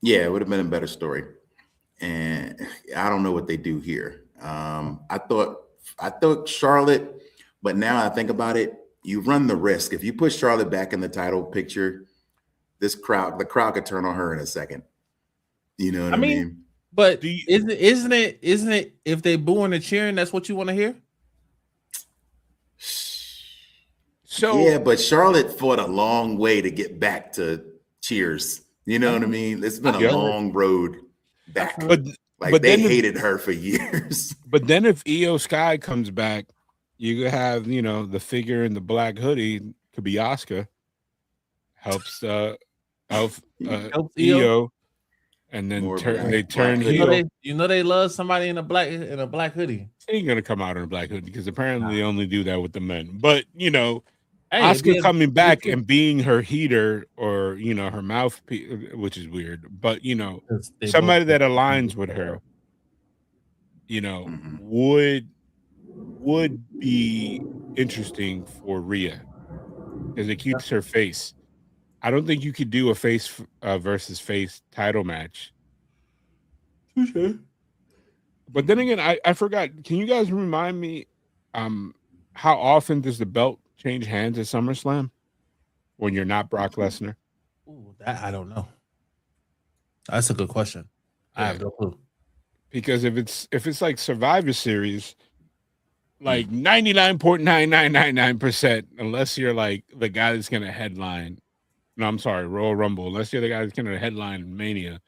Yeah, it would have been a better story. And I don't know what they do here. I thought Charlotte, but now I think about it, you run the risk. If you put Charlotte back in the title picture, the crowd could turn on her in a second. You know what I mean? But Do you- isn't it if they booing and cheering, that's what you want to hear? So Yeah, but Charlotte fought a long way to get back to cheers. You know what I mean? It's been a Yeah. long road back. but Like but they then if- hated her for years. but then if Io Sky comes back, you could have the figure in the black hoodie could be Asuka. Helps Helps Io. Io, and then More they black turn hoodie. heel. They love somebody in a black hoodie. He ain't gonna come out in a black hoodie because apparently they only do that with the men. But Hey, Asuka it'd coming be- back and being her heater or her mouthpiece, which is weird, but because they somebody both- that aligns with her, Mhm. would be interesting for Rhea because it keeps her face. I don't think you could do a face versus face title match. But then again, I forgot. Can you guys remind me how often does the belt change hands at SummerSlam when you're not Brock Lesnar? Ooh, that I don't know. That's a good question. I have no clue. Because if it's like Survivor Series, like 99.9999%, unless you're like the guy that's gonna headline. No, I'm sorry, Royal Rumble. Unless you're the guy that's gonna headline Mania,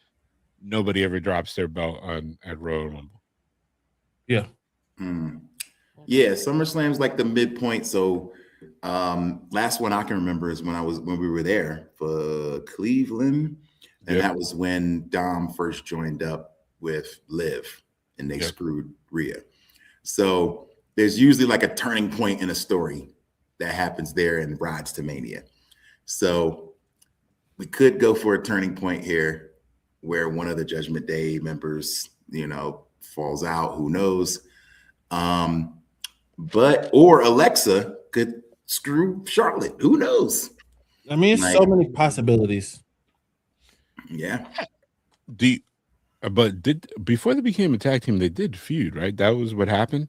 nobody ever drops their belt at Royal Rumble. Yeah. Mm. Yeah, SummerSlam's like the midpoint. So last one I can remember is when we were there for Cleveland. And Yep. that was when Dom first joined up with Liv and they Yep. screwed Rhea. So there's usually like a turning point in a story that happens there and rides to Mania. So we could go for a turning point here where one of the Judgment Day members, falls out. Who knows? Or Alexa could screw Charlotte. Who knows? I mean, it's so Like- many possibilities. Yeah. Before they became a tag team, they did feud, right? That was what happened.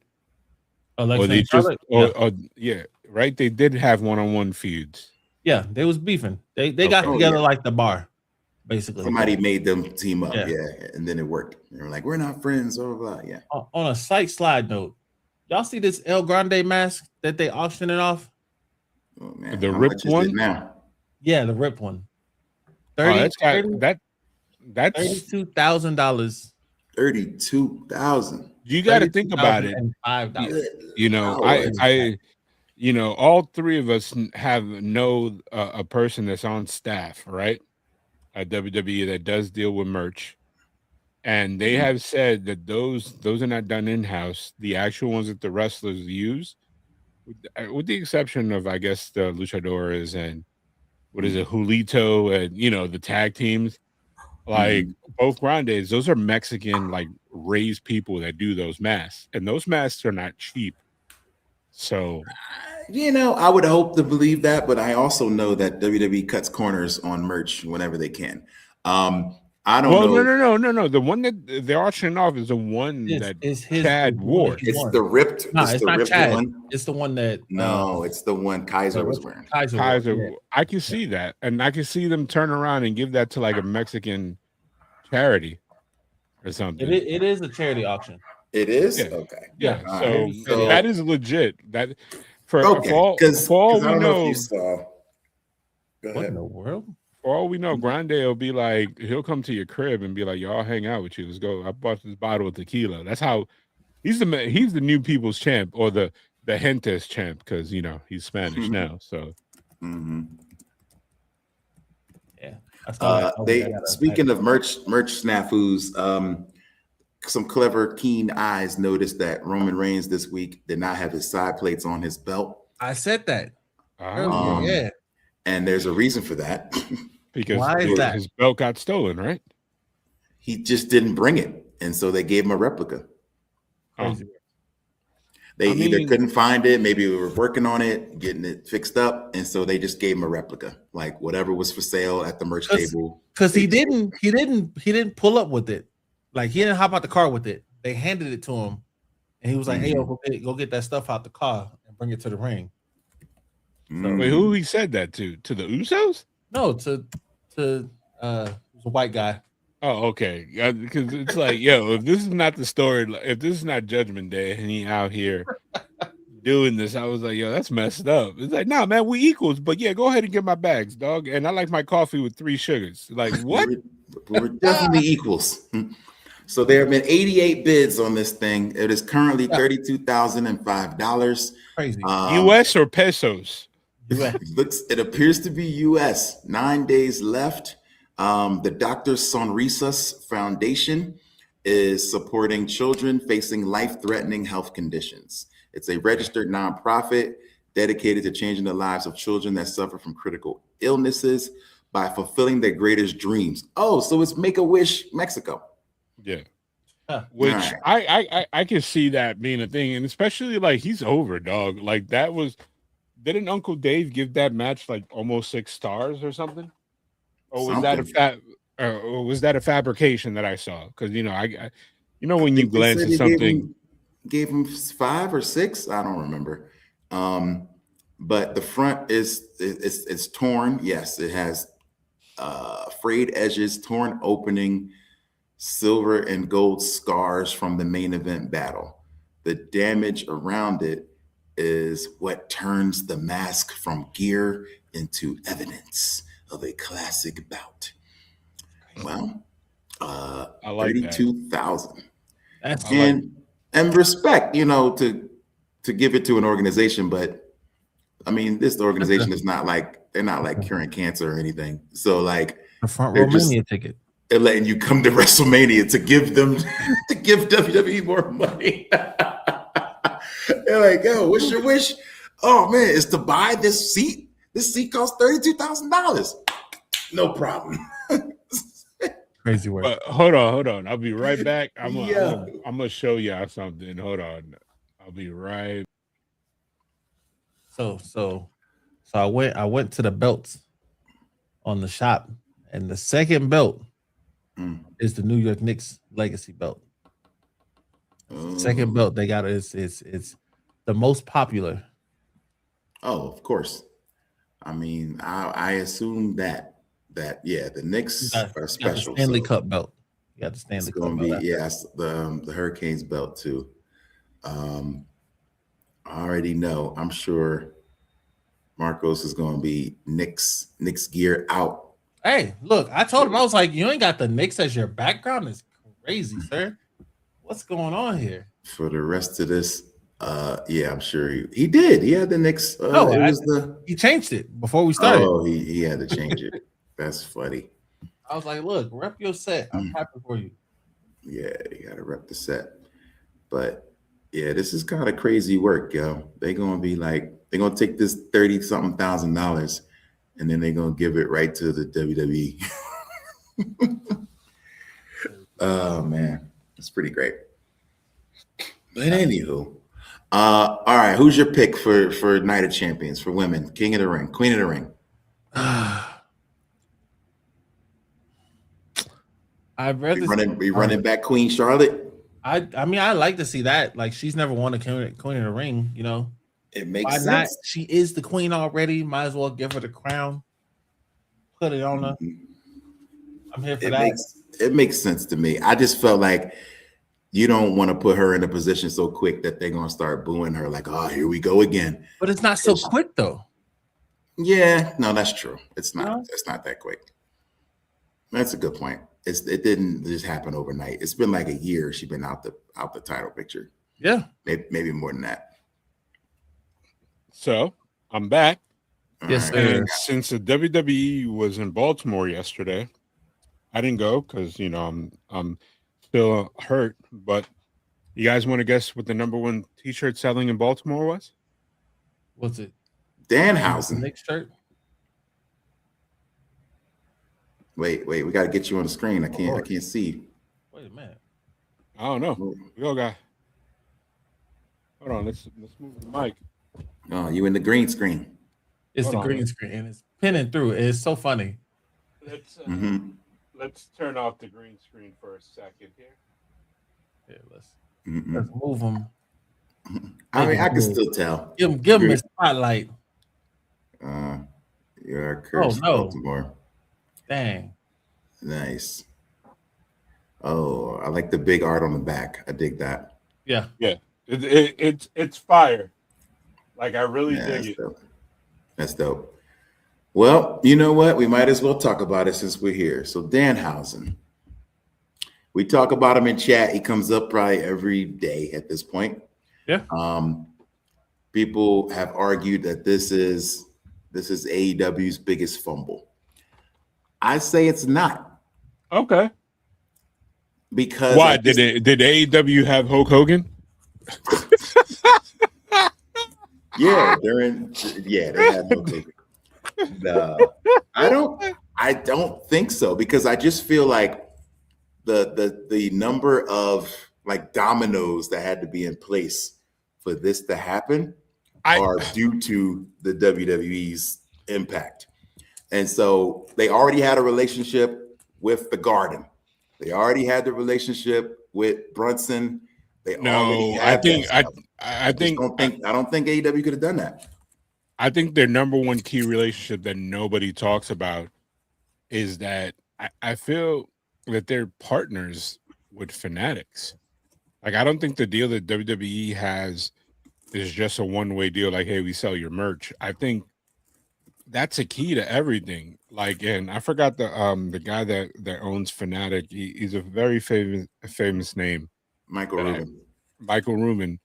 Alexa Or they and just, Charlotte? yeah, right. They did have one-on-one feuds. Yeah, they was beefing. They got Oh, together yeah. like the bar, basically. Somebody made them team up. Yeah. Yeah. And then it worked. They were like, we're not friends. Blah, blah, blah. Yeah. On a slight slide note, y'all see this El Grande mask that they auctioning off? Oh, man. The How ripped much is it one? now? Yeah, the ripped one. That's $32,000. 32,000. you got to think about it. $5. All three of us know a person that's on staff, right, at WWE that does deal with merch, and they have said that those are not done in house. The actual ones that the wrestlers use, with the exception of I guess the luchadores and what is it, Julito, and the tag teams, like both Grandes, those are Mexican like raised people that do those masks, and those masks are not cheap. So I would hope to believe that, but I also know that WWE cuts corners on merch whenever they can. I don't know. No. The one that they're auctioning off is the one that It's his Chad wore. It's the ripped. No, it's it's the not ripped Chad. one. It's the one that No, it's the one Kaiser was wearing. Kaiser. Kaiser. I can see that, and I can see them turn around and give that to like a Mexican charity or something. It is a charity auction. It is? Yeah. Okay. Yeah, All so right. So- that is legit. That for Okay. all Because we I don't know if know, you saw. Go What ahead. in the world? for all we know, Grande will be like, he'll come to your crib and be like, "Yo, I'll hang out with you. Let's go. I bought this bottle of tequila." That's how he's the new people's champ, or the Gentes champ, because he's Spanish now. So Mhm. Yeah. Speaking of merch snafus, some clever, keen eyes noticed that Roman Reigns this week did not have his side plates on his belt. I said that ah, earlier. Yeah. And there's a reason for that. Because Why is that? his belt got stolen, right? He just didn't bring it, and so they gave him a replica. Crazy. They I either mean- couldn't find it, maybe we were working on it, getting it fixed up, and so they just gave him a replica, like whatever was for sale at the merch table. Because they he just- didn't pull up with it. Like he didn't hop out the car with it. They handed it to him, and he was like, "Hey, yo, go get that stuff out the car and bring it to the ring." Wait, who he said that to? To the Usos? No, to it was a white guy. Oh, okay. Because it's like, yo, if this is not the story, if this is not Judgment Day, and he out here doing this, I was like, yo, that's messed up. It's like, nah, man, we equals, but yeah, go ahead and get my bags, dog. And I like my coffee with 3 sugars. Like, what? We're definitely equals. So there have been 88 bids on this thing. It is currently $32,005. Crazy. US or pesos? It appears to be US. 9 days left. The Dr. Sonrisas Foundation is supporting children facing life-threatening health conditions. It's a registered nonprofit dedicated to changing the lives of children that suffer from critical illnesses by fulfilling their greatest dreams. Oh, so it's Make-A-Wish Mexico. Yeah. Huh. Which Right. I can see that being a thing, and especially like he's over, dog. Like that was, didn't Uncle Dave give that match like almost 6 stars or something? Or was that or was that a fabrication that I saw? Because you know, I when you They glance said at they something, gave him 5 or 6. I don't remember. But the front is torn. Yes, it has frayed edges, torn opening, silver and gold scars from the main event battle. The damage around it is what turns the mask from gear into evidence of a classic bout. Well, I like that. 32,000. That's And respect, to give it to an organization, but I mean, this organization is not like they're not like curing cancer or anything. So like a front they're row just- mania ticket. they're letting you come to WrestleMania to give them to give WWE more money. They're like, yo, what's your wish? Oh man, it's to buy this seat. This seat costs $32,000. No problem. Crazy work. but hold on. I'll be right back. I'm Yeah. gonna show y'all something. Hold on. I'll be right. So I went to the belts on the shop, and the second belt is the New York Knicks legacy belt. Second belt they got is it's the most popular. Oh, of course. I mean, I assume that yeah, the Knicks You are got special. the Stanley so Cup belt. You got the it's Stanley Cup gonna belt. be the Hurricanes belt too. I already know. I'm sure Marcos is gonna be Knicks gear out. Hey, look, I told him, I was like, you ain't got the Knicks as your background. It's crazy, sir. What's going on here? For the rest of this, yeah, I'm sure he did. He had the Knicks. No, It was he changed it before we started. Oh, he had to change it. That's funny. I was like, look, rep your set. I'm happy for you. Yeah, you gotta rep the set. But yeah, this is kind of crazy work, yo. They're gonna take this $30-something thousand and then they're gonna give it right to the WWE. Oh man, it's pretty great. But anywho, all right, who's your pick for Night of Champions for women? King of the Ring, Queen of the Ring. I'd rather We running back Queen Charlotte. I mean, I like to see that. Like, she's never won a queen of the ring, you know. It makes Why sense. not? She is the queen already. Might as well give her the crown. Put it on her. I'm here for that. It makes sense to me. I just felt like you don't want to put her in a position so quick that they're gonna start booing her, like, oh, here we go again. But it's not so quick though. Yeah, no, that's true. It's not. No? It's not that quick. That's a good point. It didn't just happen overnight. It's been like a year. She's been out the title picture. Yeah. Maybe more than that. So I'm back. Yes, All right. sir. And since the WWE was in Baltimore yesterday, I didn't go because I'm still hurt. But you guys want to guess what the #1 T-shirt selling in Baltimore was? What's it? Danhausen. Nick shirt? Wait, we got to get you on the screen. I can't see. Wait a minute. I don't know. We all got. Hold on. Let's move the mic. Oh, you in the green screen. It's Hold the on. green screen and it's pinning through. It's so funny. Let's turn off the green screen for a second here. Yeah, let's move them. I mean, I can still tell. Give him a spotlight. You're Curtis Baltimore. Dang. Nice. Oh, I like the big art on the back. I dig that. Yeah. It's fire. Like I really dig it. Dope. That's dope. Well, you know what? We might as well talk about it since we're here. So Danhausen. We talk about him in chat. He comes up probably every day at this point. Yeah. People have argued that this is AEW's biggest fumble. I say it's not. Okay. Because why did AEW have Hulk Hogan? Yeah, they had Hulk Hogan. I don't think so, because I just feel like the number of like dominoes that had to be in place for this to happen are due to the WWE's impact. And so they already had a relationship with the Garden. They already had the relationship with Brunson. I don't think AEW could have done that. I think their number one key relationship that nobody talks about is that I feel that they're partners with Fanatics. Like, I don't think the deal that WWE has is just a one-way deal. Like, hey, we sell your merch. I think that's a key to everything. Like, and I forgot the guy that owns Fanatic. He's a very famous name. Michael Rubin. Michael Rubin.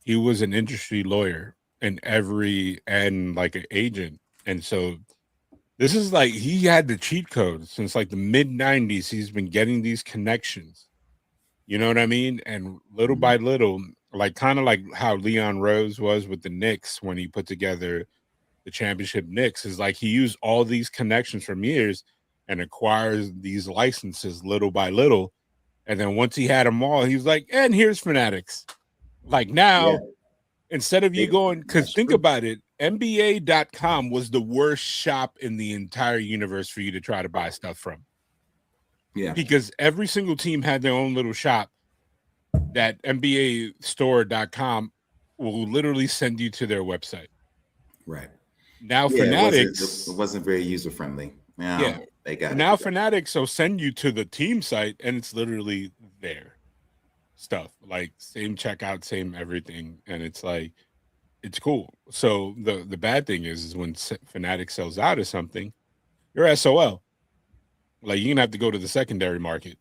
He was an industry lawyer and like an agent. And so this is like, he had the cheat code since like the mid 90s. He's been getting these connections. You know what I mean? And little by little, like kind of like how Leon Rose was with the Knicks when he put together the championship Knicks, is like he used all these connections from years and acquires these licenses little by little. And then once he had them all, he was like, and here's Fanatics. Like now, instead of you going, because think about it, NBA.com was the worst shop in the entire universe for you to try to buy stuff from. Yeah. Because every single team had their own little shop that NBAstore.com will literally send you to their website. Right. Now Fanatics. It wasn't very user friendly. Now they got now it. Fanatics will send you to the team site and it's literally their stuff. Like same checkout, same everything. And it's like, it's cool. So the bad thing is when Fanatics sells out of something, you're SOL. Like you're gonna have to go to the secondary market.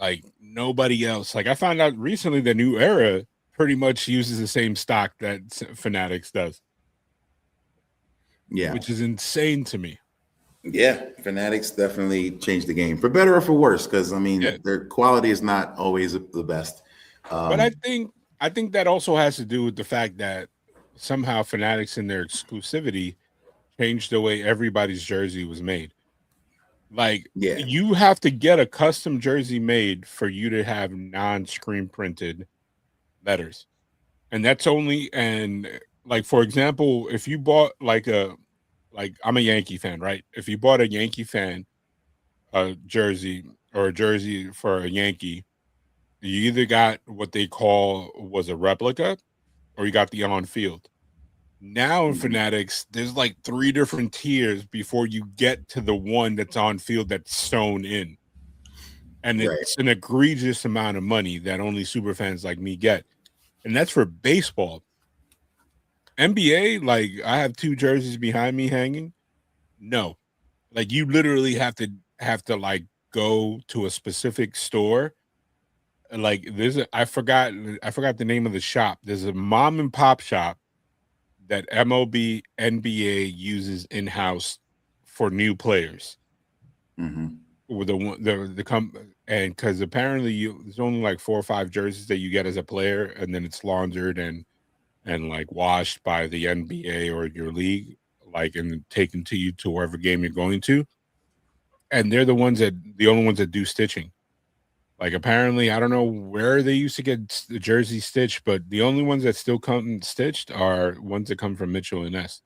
Like nobody else. Like I found out recently the New Era pretty much uses the same stock that Fanatics does. Yeah. Which is insane to me. Yeah, Fanatics definitely changed the game for better or for worse, because I mean their quality is not always the best. But I think that also has to do with the fact that somehow Fanatics in their exclusivity changed the way everybody's jersey was made. Like you have to get a custom jersey made for you to have non-screen printed letters. And that's only, and like, for example, if you bought like I'm a Yankee fan, right? If you bought a Yankee fan jersey or a jersey for a Yankee, you either got what they call was a replica or you got the on field. Now in Fanatics, there's like 3 different tiers before you get to the one that's on field that's sewn in. And it's an egregious amount of money that only super fans like me get. And that's for baseball. NBA, like I have 2 jerseys behind me hanging. No. Like you literally have to like go to a specific store. Like I forgot the name of the shop. There's a mom and pop shop that MLB NBA uses in-house for new players. With and because apparently there's only like 4 or 5 jerseys that you get as a player, and then it's laundered and like washed by the NBA or your league, like and taken to you to wherever game you're going to. and they're the only ones that do stitching. Like apparently, I don't know where they used to get the jersey stitched, but the only ones that still come stitched are ones that come from Mitchell and Ness.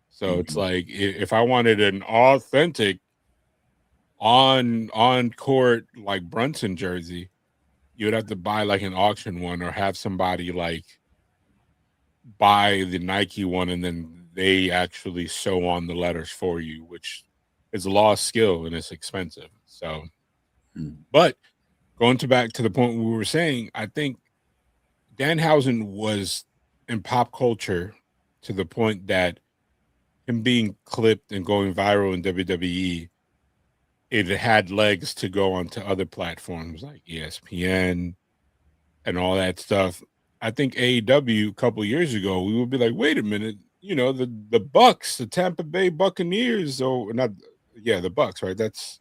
So it's like if I wanted an authentic on court like Brunson jersey, you would have to buy like an auction one or have somebody like buy the Nike one and then they actually sew on the letters for you, which is a lost skill and it's expensive. So, but going back to the point we were saying, I think Danhausen was in pop culture to the point that him being clipped and going viral in WWE, it had legs to go onto other platforms like ESPN and all that stuff. I think AEW a couple of years ago, we would be like, wait a minute, you know, the Bucks, the Tampa Bay Buccaneers, or not, yeah, the Bucks, right? That's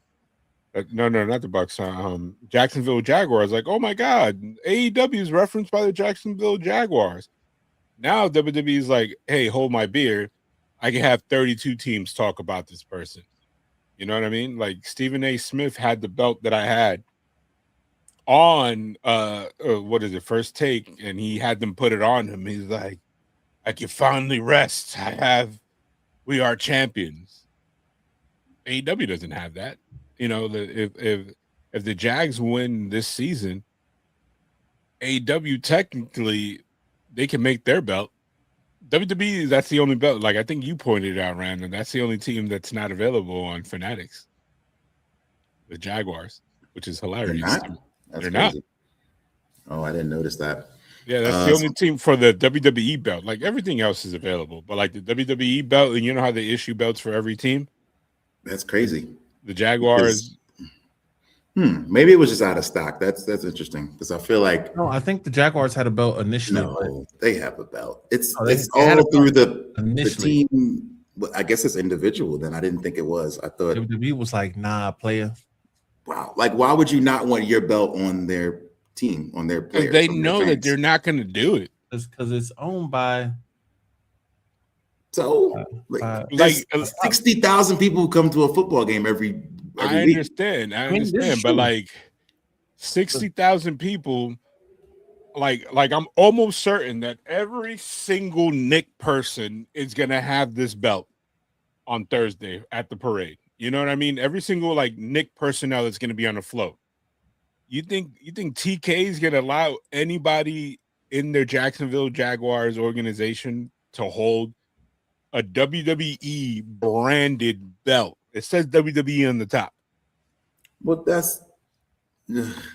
no, not the Bucks. Jacksonville Jaguars. Like, oh my God, AEW is referenced by the Jacksonville Jaguars. Now WWE is like, hey, hold my beer. I can have 32 teams talk about this person. You know what I mean? Like Stephen A. Smith had the belt that I had on what is it, First Take, and he had them put it on him. He's like, I can finally rest. We are champions. AEW doesn't have that. You know, if the Jags win this season, AEW technically they can make their belt. WWE, that's the only belt. Like I think you pointed out, Random. That's the only team that's not available on Fanatics. The Jaguars, which is hilarious. They're not. Oh, I didn't notice that. Yeah, that's the only team for the WWE belt. Like everything else is available, but like the WWE belt, and you know how they issue belts for every team. That's crazy. The Jaguars. Maybe it was just out of stock. That's interesting because I feel like No, I think the Jaguars had a belt initially. no, they have a belt. It's they all through the initially. team. I guess it's individual. Then I didn't think it was. I thought WWE was like, nah, player. wow. Like, why would you not want your belt on their team, on their players? They know that they're not going to do it. It's because it's owned by. So, like 60,000 people who come to a football game every I week. understand, but like 60,000 people, like I'm almost certain that every single Nick person is going to have this belt on Thursday at the parade. You know what I mean? Every single like Nick personnel is going to be on the float. You think TK is going to allow anybody in their Jacksonville Jaguars organization to hold a WWE branded belt? It says WWE on the top. Well, that's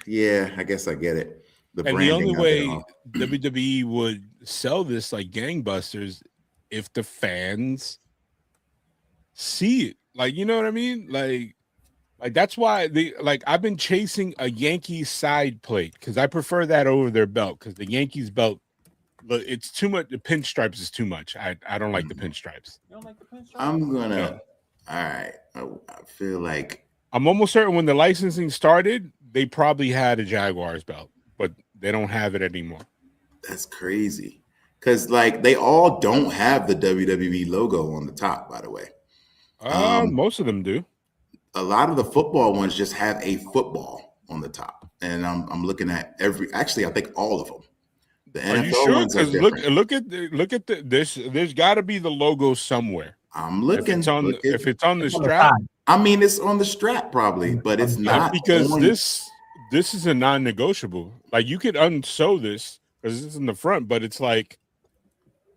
yeah, I guess I get it. And the only way WWE would sell this like gangbusters if the fans see it. Like, you know what I mean? Like that's why I've been chasing a Yankees side plate because I prefer that over their belt because the Yankees belt, it's too much. The pinstripes is too much. I don't like the pinstripes. You don't like the pinstripes? I'm gonna. All right. I feel like I'm almost certain when the licensing started, they probably had a Jaguars belt, but they don't have it anymore. That's crazy because like they all don't have the WWE logo on the top. By the way, most of them do. A lot of the football ones just have a football on the top, and I'm looking at actually, I think all of them. The NFL are you sure? ones are different. Look at this. There's got to be the logo somewhere. I'm looking. If it's on the strap, I mean, it's on the strap probably, but it's not because this is a non-negotiable. Like you could unsew this because it's in the front, but it's like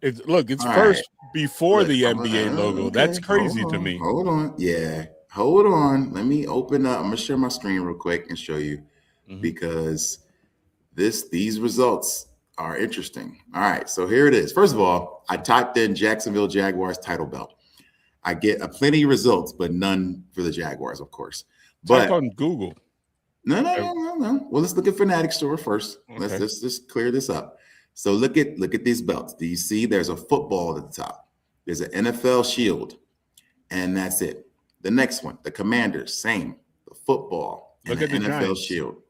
it's all first right. Before the NBA logo. Okay. That's crazy to me. Hold on, yeah, hold on. Let me open up. I'm gonna share my screen real quick and show you because these results are interesting. All right, so here it is. First of all, I typed in Jacksonville Jaguars title belt. I get plenty of results, but none for the Jaguars, of course. But type on Google. No. Well, let's look at Fanatic Store first. Okay. Let's just clear this up. So look at these belts. Do you see there's a football at the top? There's an NFL shield, and that's it. The next one, the Commanders, same. The football and the NFL Giants. Shield.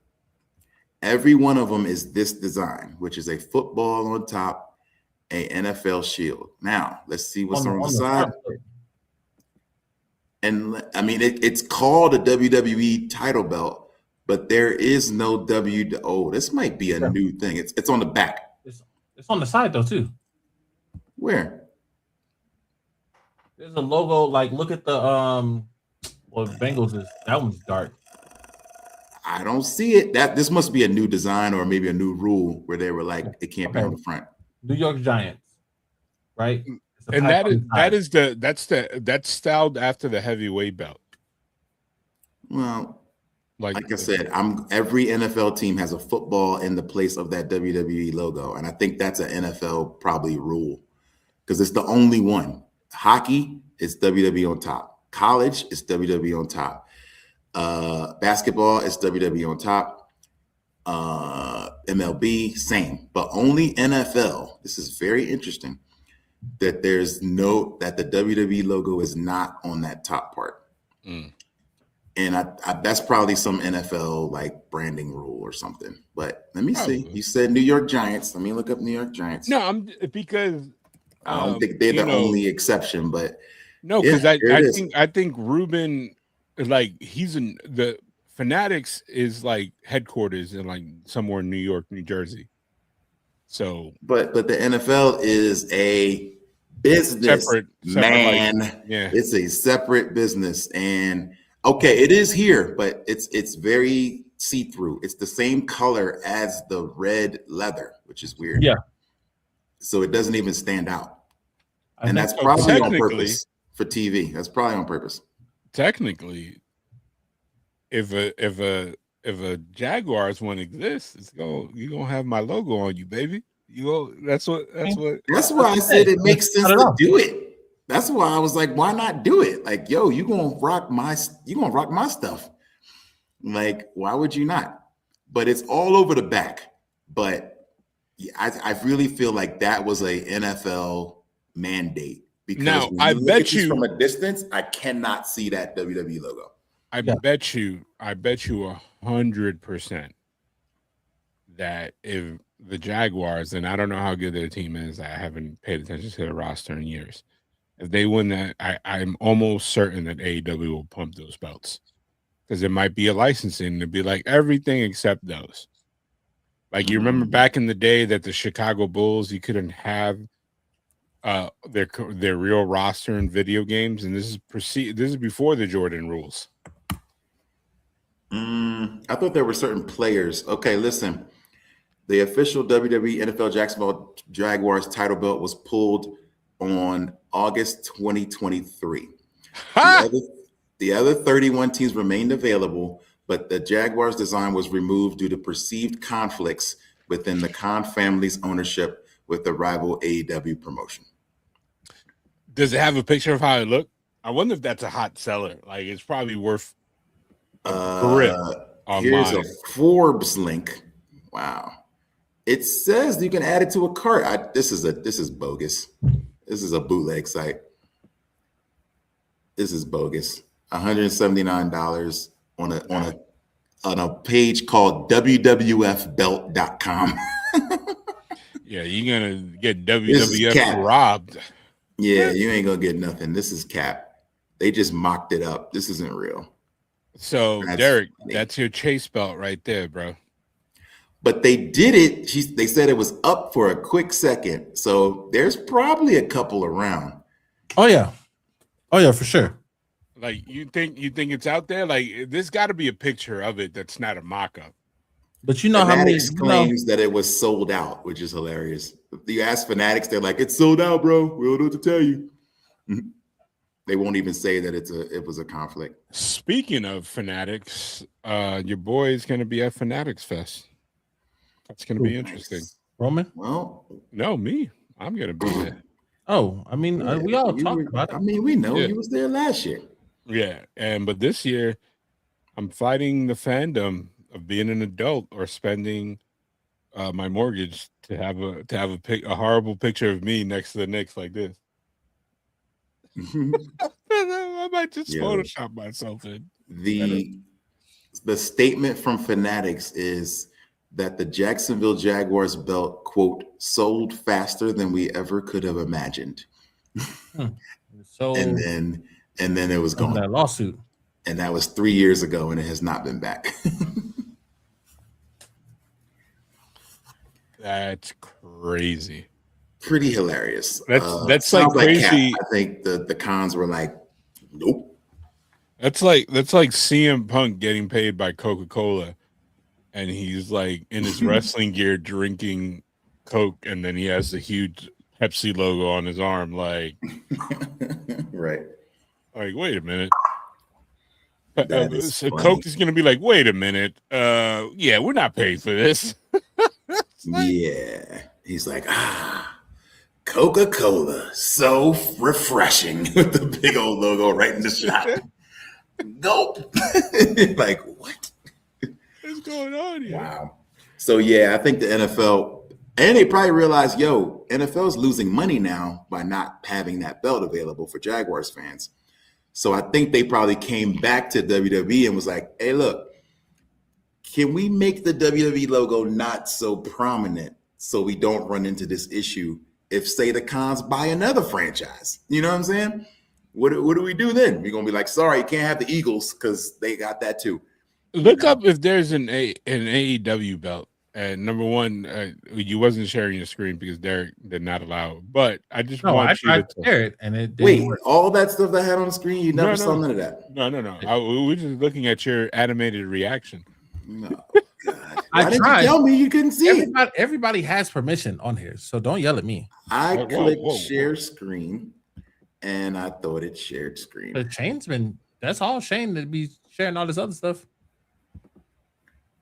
Every one of them is this design, which is a football on top, a NFL shield. Now, let's see what's on the side. And I mean, it's called a WWE title belt, but there is no W. Oh, this might be a new thing. It's on the back. It's on the side though too. Where? There's a logo. Like, look at the well, Bengals is that one's dark. I don't see it. This must be a new design or maybe a new rule where they were like, it can't be on the front. New York Giants, right? And that's styled after the heavyweight belt. Well, like I said, every NFL team has a football in the place of that WWE logo, and I think that's an NFL probably rule because it's the only one. Hockey is WWE on top. College is WWE on top. Basketball is WWE on top. MLB, same, but only NFL. This is very interesting that that the WWE logo is not on that top part. And that's probably some NFL like branding rule or something. But let me see. You said New York Giants. Let me look up New York Giants. No, because I don't think they're the only exception, but no, because I think Ruben, like the Fanatics is like headquarters in like somewhere in New York, New Jersey. So, but the NFL is a business, separate man. Like, yeah, it's a separate business, and okay, it is here, but it's very see-through. It's the same color as the red leather, which is weird. Yeah. So it doesn't even stand out, and that's probably on purpose for TV. That's probably on purpose. Technically, if a Jaguars one exists, you're gonna have my logo on you, baby. That's why I said it makes sense to do it. That's why I was like, why not do it? Like, yo, you're gonna rock my stuff. Like, why would you not? But it's all over the back. But I really feel like that was a NFL mandate. Because now I bet you from a distance, I cannot see that WWE logo. I bet you 100% that if the Jaguars, and I don't know how good their team is, I haven't paid attention to the roster in years. If they win that, I'm almost certain that AEW will pump those belts because it might be a licensing to be like everything except those. Like you remember back in the day that the Chicago Bulls, you couldn't have their real roster in video games, and this is before the Jordan rules. I thought there were certain players. Okay, listen. The official WWE NFL Jacksonville Jaguars title belt was pulled on August 2023. The other 31 teams remained available, but the Jaguars design was removed due to perceived conflicts within the Khan family's ownership with the rival AEW promotion. Does it have a picture of how it looked? I wonder if that's a hot seller. Like it's probably worth here's a Forbes link. Wow. It says you can add it to a cart. This is bogus. This is a bootleg site. This is bogus. $179 on a page called WWFbelt.com. Yeah, you're gonna get WWF robbed. Yeah, you ain't gonna get nothing. This is cap. They just mocked it up. This isn't real. So Derek, that's your chase belt right there, bro. But they did it. They said it was up for a quick second. So there's probably a couple around. Oh yeah, for sure. Like you think it's out there? Like there's got to be a picture of it that's not a mock-up. But you know how many claims that it was sold out, which is hilarious. If you ask Fanatics, they're like, "It's sold out, bro. We don't know what to tell you." They won't even say that it was a conflict. Speaking of Fanatics, your boy is going to be at Fanatics Fest. That's going to be interesting. Roman? Well, no, me. I'm going to be there. Oh, I mean, we all talked about it. I mean, we know he was there last year. Yeah, but this year, I'm fighting the fandom of being an adult or spending my mortgage to have a horrible picture of me next to the Knicks like this. I might just Photoshop myself in. The statement from Fanatics is that the Jacksonville Jaguars belt, quote, sold faster than we ever could have imagined. So, and then and then it was From gone. that lawsuit. And that was 3 years ago, and it has not been back. That's crazy. Pretty hilarious. That's sounds like Cap. crazy. I think the cons were like, nope. That's like CM Punk getting paid by Coca-Cola, and he's like in his wrestling gear drinking Coke, and then he has the huge Pepsi logo on his arm. Like, Right. Like, wait a minute. That is So funny. Coke is going to be like, wait a minute. Yeah, we're not paying for this. Yeah. He's like, Coca-Cola, so refreshing, with the big old logo right in the shot. Nope. Like, what? What's going on here? Wow. So yeah, I think the NFL, and they probably realized, yo, NFL's losing money now by not having that belt available for Jaguars fans. So I think they probably came back to WWE and was like, hey, look, can we make the WWE logo not so prominent so we don't run into this issue if, say, the Cons buy another franchise? You know what I'm saying? What do we do then? We're going to be like, sorry, you can't have the Eagles because they got that too. Look up if there's an AEW belt. And number one, you wasn't sharing your screen because they're not allowed. But I just No, I want you tried to to share it, and it didn't Wait, work. all that stuff that I had on the screen, you never No, saw no. none of that? No. We're just looking at your animated reaction. No, God. I Why didn't tried. you tell me you couldn't see it? Everybody has permission on here, so don't yell at me. I Whoa, clicked whoa. share screen, and I thought it shared screen. But Shane's been, that's all Shane to be sharing all this other stuff.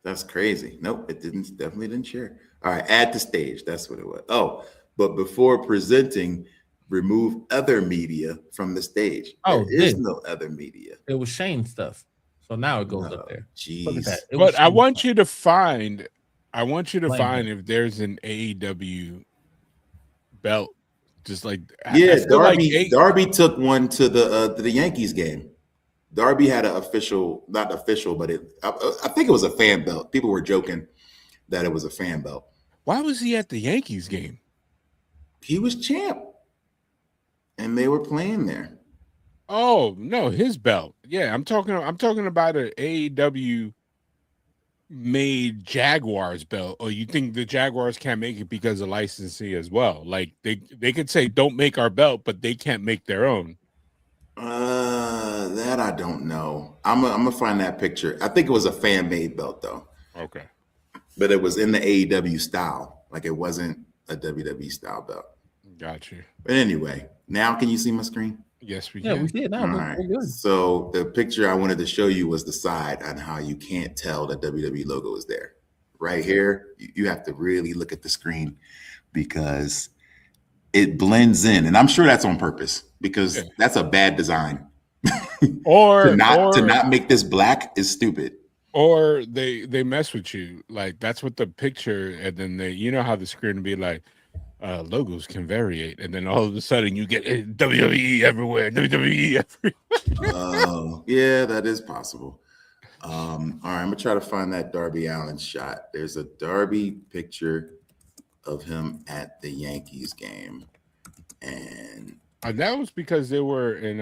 That's crazy. Nope, it didn't. Definitely didn't share. All right, add to stage. That's what it was. Oh, but before presenting, remove other media from the stage. Oh, There is did. no other media. It was Shane's stuff. So now it goes No, up there. Look at Jeez. that. It was But I Shane's want stuff. you to find Blame find him. if there's an AEW belt. Just like Yeah, I feel like Darby took one to the Yankees game. Darby had an official, not official, but I think it was a fan belt. People were joking that it was a fan belt. why was he at the Yankees game? He was champ, and they were playing there. Oh no, his belt. Yeah, I'm talking about an AEW made Jaguars belt. Or you think the Jaguars can't make it because of licensing as well? Like they could say don't make our belt, but they can't make their own. That I don't know. I'm gonna find that picture. I think it was a fan made belt though, Okay. but it was in the AEW style. Like it wasn't a WWE style belt. Got you. But anyway, now can you see my screen? Yes, we Yeah, can. we did now. All Look, right. we're good. So the picture I wanted to show you was the side on how you can't tell the WWE logo is there. Right here, you have to really look at the screen because it blends in, and I'm sure that's on purpose because Yeah. that's a bad design. Or to not make this black is stupid. or they mess with you. Like that's what the picture, and then you know how the screen would be like, logos can variate, and then all of a sudden you get WWE everywhere, WWE everywhere. Oh, yeah, that is possible. All right, I'm gonna try to find that Darby Allin shot. There's a Darby picture of him at the Yankees game, and And that was because they were in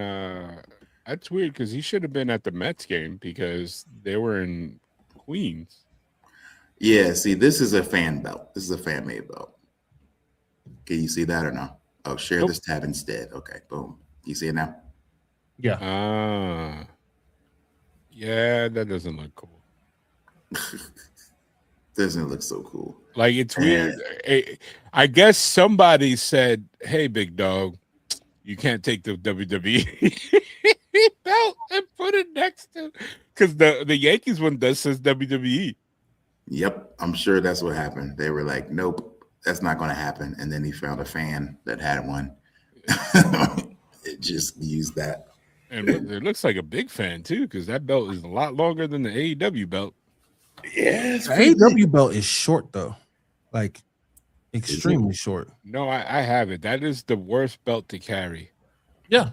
that's weird because he should have been at the Mets game because they were in Queens. yeah, see, this is a fan belt. This is a fan made belt. Can you see that or no? Oh, share Nope. this tab instead. Okay, boom. You see it now? Yeah. Yeah, that doesn't look cool. Doesn't look so cool. Like it's weird. I guess somebody said, "Hey, big dog, you can't take the WWE belt and put it next to," because the Yankees one does says WWE. Yep, I'm sure that's what happened. They were like, nope, that's not going to happen. And then he found a fan that had one. It just used that. And it looks like a big fan too, because that belt is a lot longer than the AEW belt. Yeah, it's The AEW belt is short though, like extremely short. No, I have it. That is the worst belt to carry. Yeah.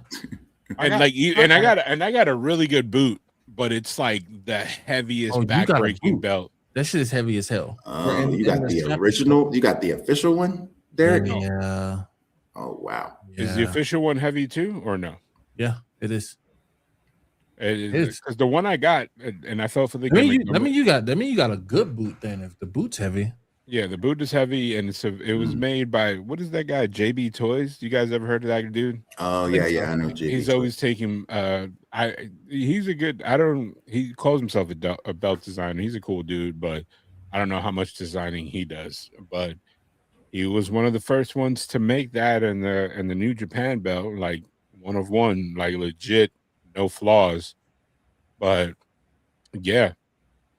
And I got a really good boot, but it's like the heaviest Oh, you got a back-breaking boot. belt. That shit is heavy as hell. Oh, you And got the the strap is original. You got the official one, Derek. Yeah. Oh wow. Is the official one heavy too, or no? Yeah, it is. Because the one I got, and I fell for the That mean gimmick. you got a good boot then. If the boot's heavy, Yeah, the boot is heavy, and it was made by, what is that guy, JB Toys? You guys ever heard of that dude? Oh yeah, I know JB. He's always taking. He's a good. He calls himself a belt designer. He's a cool dude, but I don't know how much designing he does. But he was one of the first ones to make that in the New Japan belt, like one of one, like legit, no flaws. But yeah.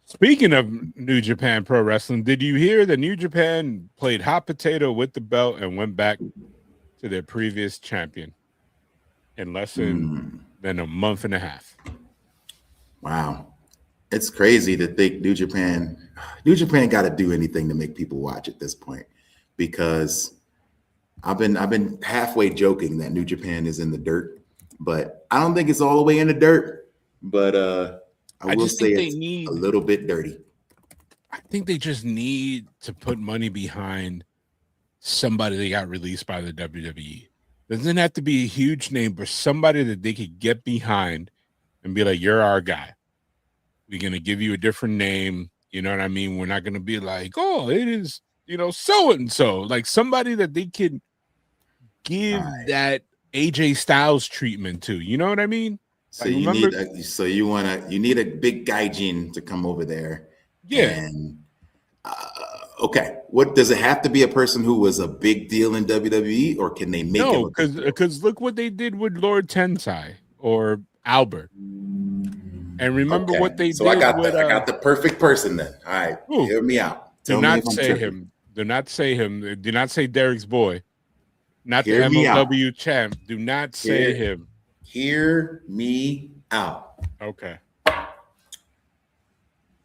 Speaking of New Japan Pro Wrestling, did you hear that New Japan played hot potato with the belt and went back to their previous champion in less than a month and a half? Wow. It's crazy to think New Japan got to do anything to make people watch at this point, because I've been halfway joking that New Japan is in the dirt, but I don't think it's all the way in the dirt. But I will say it's a little bit dirty. I think they just need to put money behind somebody that got released by the WWE. Doesn't have to be a huge name, but somebody that they could get behind and be like, you're our guy. We're going to give you a different name. You know what I mean? We're not going to be like, oh, it is, so-and-so. Like somebody that they can give that AJ Styles treatment to. You know what I mean? So you need a big gaijin to come over there. Yeah. And okay, what does it have to be? A person who was a big deal in WWE, or can they make it? Because look what they did with Lord Tensai or Albert. And remember what they did. So I got the perfect person then. All right, hear me out. Do not say him. Do not say him. Do not say Derek's boy. Not the MLW champ. Do not say him. Hear me out. Okay.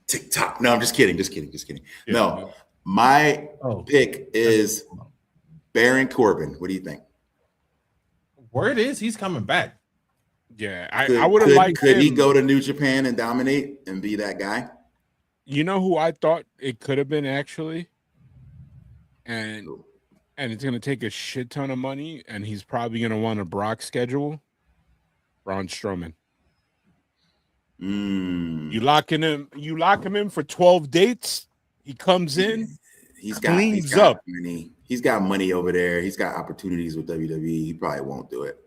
TikTok. No, I'm just kidding. Yeah, no, my pick is Baron Corbin. What do you think? Word is he's coming back. Yeah, I would have liked. Could he go to New Japan and dominate and be that guy? You know who I thought it could have been actually, and it's going to take a shit ton of money, and he's probably going to want a Brock schedule. Braun Strowman. You lock him in for 12 dates. He comes in. He's got money. He's got money over there. He's got opportunities with WWE. He probably won't do it.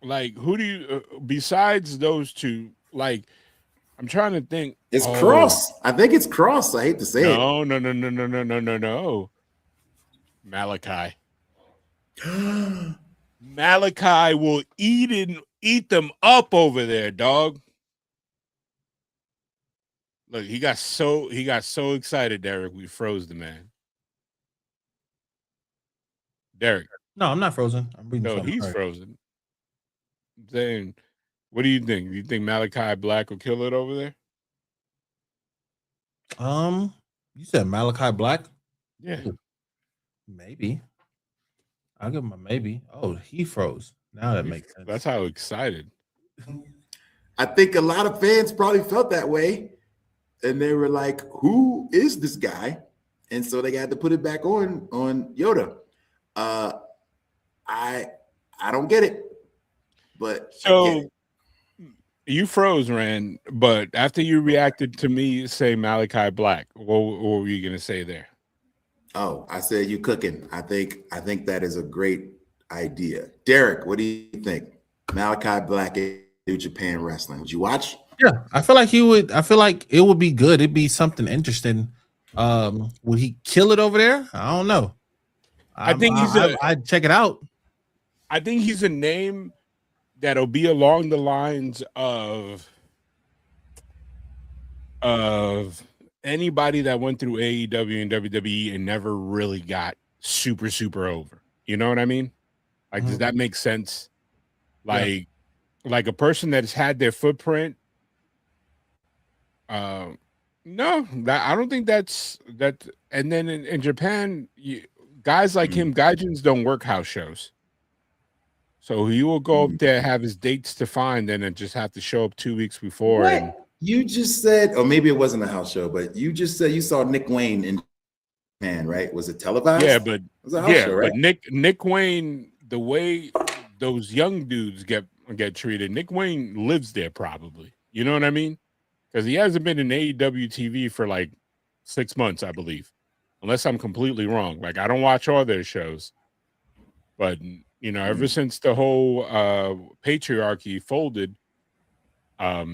Like, who do you besides those two? Like, I'm trying to think. It's Cross. I think it's Cross. I hate to say it. No. Malachi. Malachi will eat them up over there, dog. Look, he got so excited, Derek. We froze the man. Derek. No, I'm not frozen. I'm reading. No, he's frozen. I'm saying, what do you think? Do you think Malachi Black will kill it over there? You said Malachi Black? Yeah. Maybe. I'll give him a maybe. Oh, he froze. Now that makes sense. That's how excited. I think a lot of fans probably felt that way. And they were like, who is this guy? And so they had to put it back on Yoda. I don't get it. But so you froze, Rand, but after you reacted to me say Malachi Black, what were you gonna say there? Oh, I said you cooking. I think that is a great idea. Derek, what do you think? Malachi Black in New Japan Wrestling. Would you watch? Yeah, I feel like he would. I feel like it would be good. It'd be something interesting. Would he kill it over there? I don't know. I'd check it out. I think he's a name that'll be along the lines of anybody that went through AEW and WWE and never really got super over. You know what I mean? Like, does that make sense? Like a person that's had their footprint. No, I don't think that's that. And then in Japan, guys like him, gaijins don't work house shows. So he will go up there, have his dates defined, and then just have to show up 2 weeks before. What? And you just said, or maybe it wasn't a house show, but you just said you saw Nick Wayne in Japan, right? Was it televised? Yeah, but Nick Wayne, the way those young dudes get get treated. Nick Wayne lives there probably. You know what I mean? Because he hasn't been in AEW TV for like 6 months, I believe, unless I'm completely wrong. Like I don't watch all their shows, but ever since the whole patriarchy folded,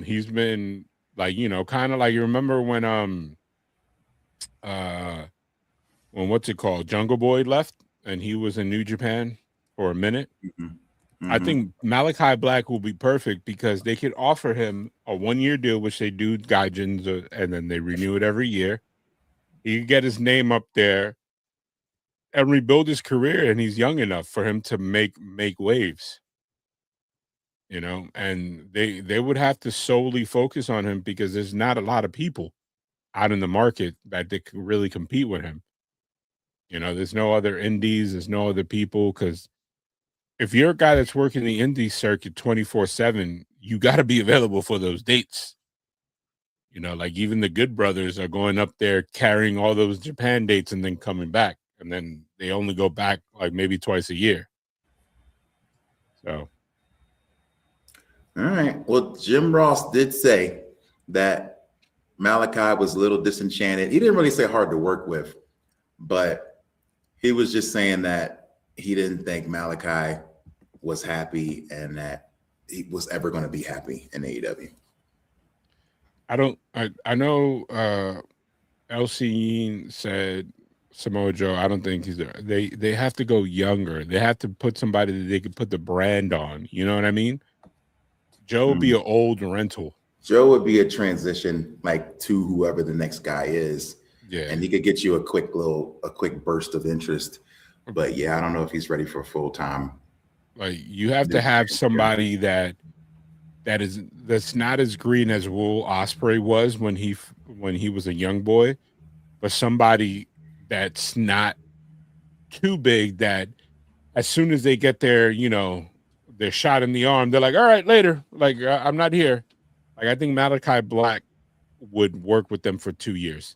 he's been like kind of like you remember when what's it called, Jungle Boy left and he was in New Japan for a minute. I think Malachi Black will be perfect because they could offer him a 1-year deal, which they do Gaijins, and then they renew it every year. He could get his name up there and rebuild his career, and he's young enough for him to make waves. And they would have to solely focus on him because there's not a lot of people out in the market that they can really compete with him. There's no other indies, there's no other people, because if you're a guy that's working the indie circuit 24/7, you got to be available for those dates. Like even the Good Brothers are going up there carrying all those Japan dates and then coming back, and then they only go back like maybe twice a year. So, all right. Well, Jim Ross did say that Malachi was a little disenchanted. He didn't really say hard to work with, but he was just saying that he didn't think Malachi was happy and that he was ever going to be happy in AEW. I know LC said Samoa Joe, I don't think he's there. They have to go younger. They have to put somebody that they could put the brand on. You know what I mean? Joe would be an old rental. Joe would be a transition like to whoever the next guy is. Yeah. And he could get you a quick burst of interest. But yeah, I don't know if he's ready for full time. Like you have to have somebody that's not as green as Will Ospreay was when he was a young boy, but somebody that's not too big that as soon as they get their shot in the arm, they're like, all right, later. Like I'm not here. Like I think Malachi Black would work with them for 2 years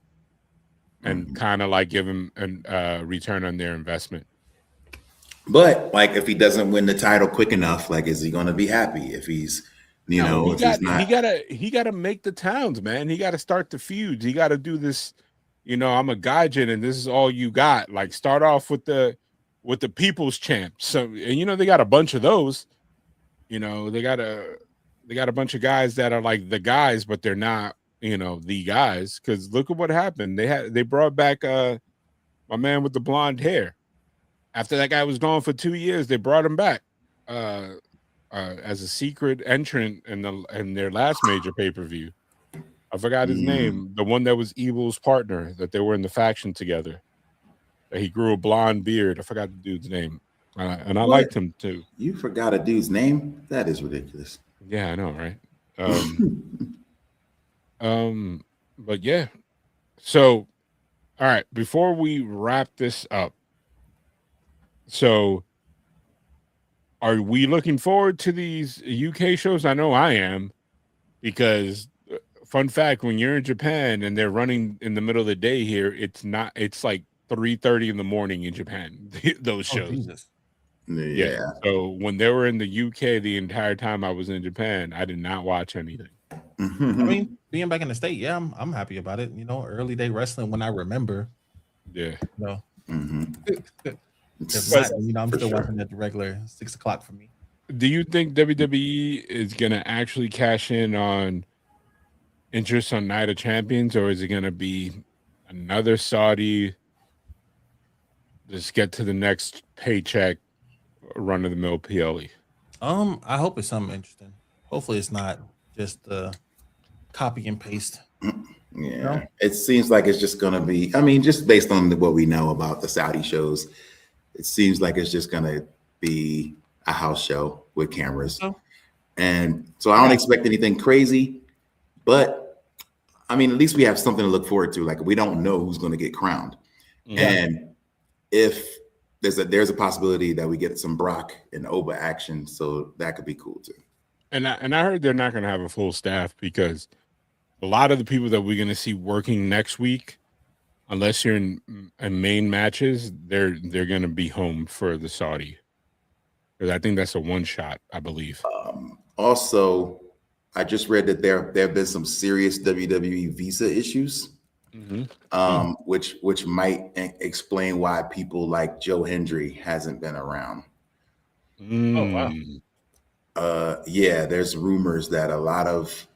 and kind of like give him a return on their investment. But like, if he doesn't win the title quick enough, like, is he going to be happy? If he's, he gotta make the towns, man. He got to start the feuds. He got to do this. I'm a Gaijin, and this is all you got. Like, start off with the People's Champ. So, and they got a bunch of those. They got a bunch of guys that are like the guys, but they're not, the guys. Because look at what happened. They brought back my man with the blonde hair. After that guy was gone for 2 years, they brought him back as a secret entrant in their last major pay-per-view. I forgot his name. The one that was Evil's partner, that they were in the faction together. That he grew a blonde beard. I forgot the dude's name. And I liked him too. You forgot a dude's name? That is ridiculous. Yeah, I know, right? But yeah. So, all right, before we wrap this up, so are we looking forward to these UK shows? I know I am, because fun fact, when you're in Japan and they're running in the middle of the day here, it's like 3:30 in the morning in Japan, those shows. Jesus. Yeah. So when they were in the UK the entire time I was in Japan, I did not watch anything. I mean, being back in the state, yeah, I'm happy about it. Early day wrestling when I remember. Yeah. If not, I'm still watching at the regular 6 o'clock for me. Do you think WWE is gonna actually cash in on interest on Night of Champions, or is it gonna be another Saudi? Just get to the next paycheck, run of the mill PLE. I hope it's something interesting. Hopefully, it's not just copy and paste. Yeah, it seems like it's just gonna be. I mean, just based on what we know about the Saudi shows, it seems like it's just gonna be a house show with cameras, and so I don't expect anything crazy. But I mean, at least we have something to look forward to. Like, we don't know who's gonna get crowned, and if there's a possibility that we get some Brock and Oba action, so that could be cool too. And I heard they're not going to have a full staff because a lot of the people that we're going to see working next week, unless you're in main matches, they're going to be home for the Saudi. because I think that's a one shot, I believe. Also, I just read that there have been some serious WWE visa issues, which might explain why people like Joe Hendry hasn't been around. Oh wow. Yeah, there's rumors that a lot of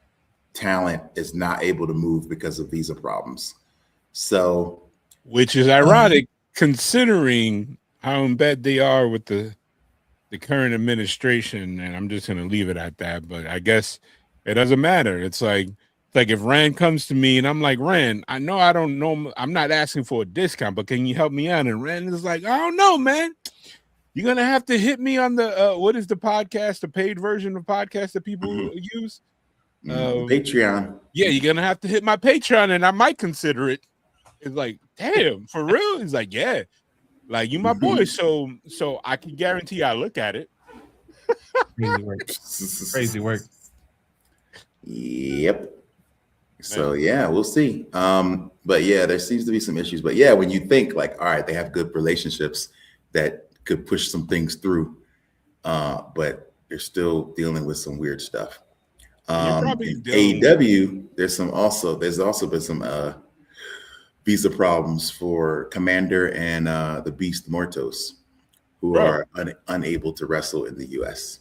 talent is not able to move because of visa problems. So, Which is ironic considering how in bed they are with the current administration, and I'm just gonna leave it at that. But I guess it doesn't matter. It's like if Rand comes to me and I'm like, Rand, I know I don't know, I'm not asking for a discount, but can you help me out? And Rand is like, I don't know, man. You're gonna have to hit me on the what is the podcast, the paid version of podcast that people use? Patreon. Yeah, you're gonna have to hit my Patreon, and I might consider it. It's like, damn, for real? He's like, yeah, like you my boy, so I can guarantee I look at it. Crazy work. Crazy work. Yep. So yeah, we'll see. But yeah, there seems to be some issues. But yeah, when you think like, all right, they have good relationships that could push some things through, but they're still dealing with some weird stuff. In AEW, there's also been some visa problems for Commander and the Beast Mortos, who are unable to wrestle in the US.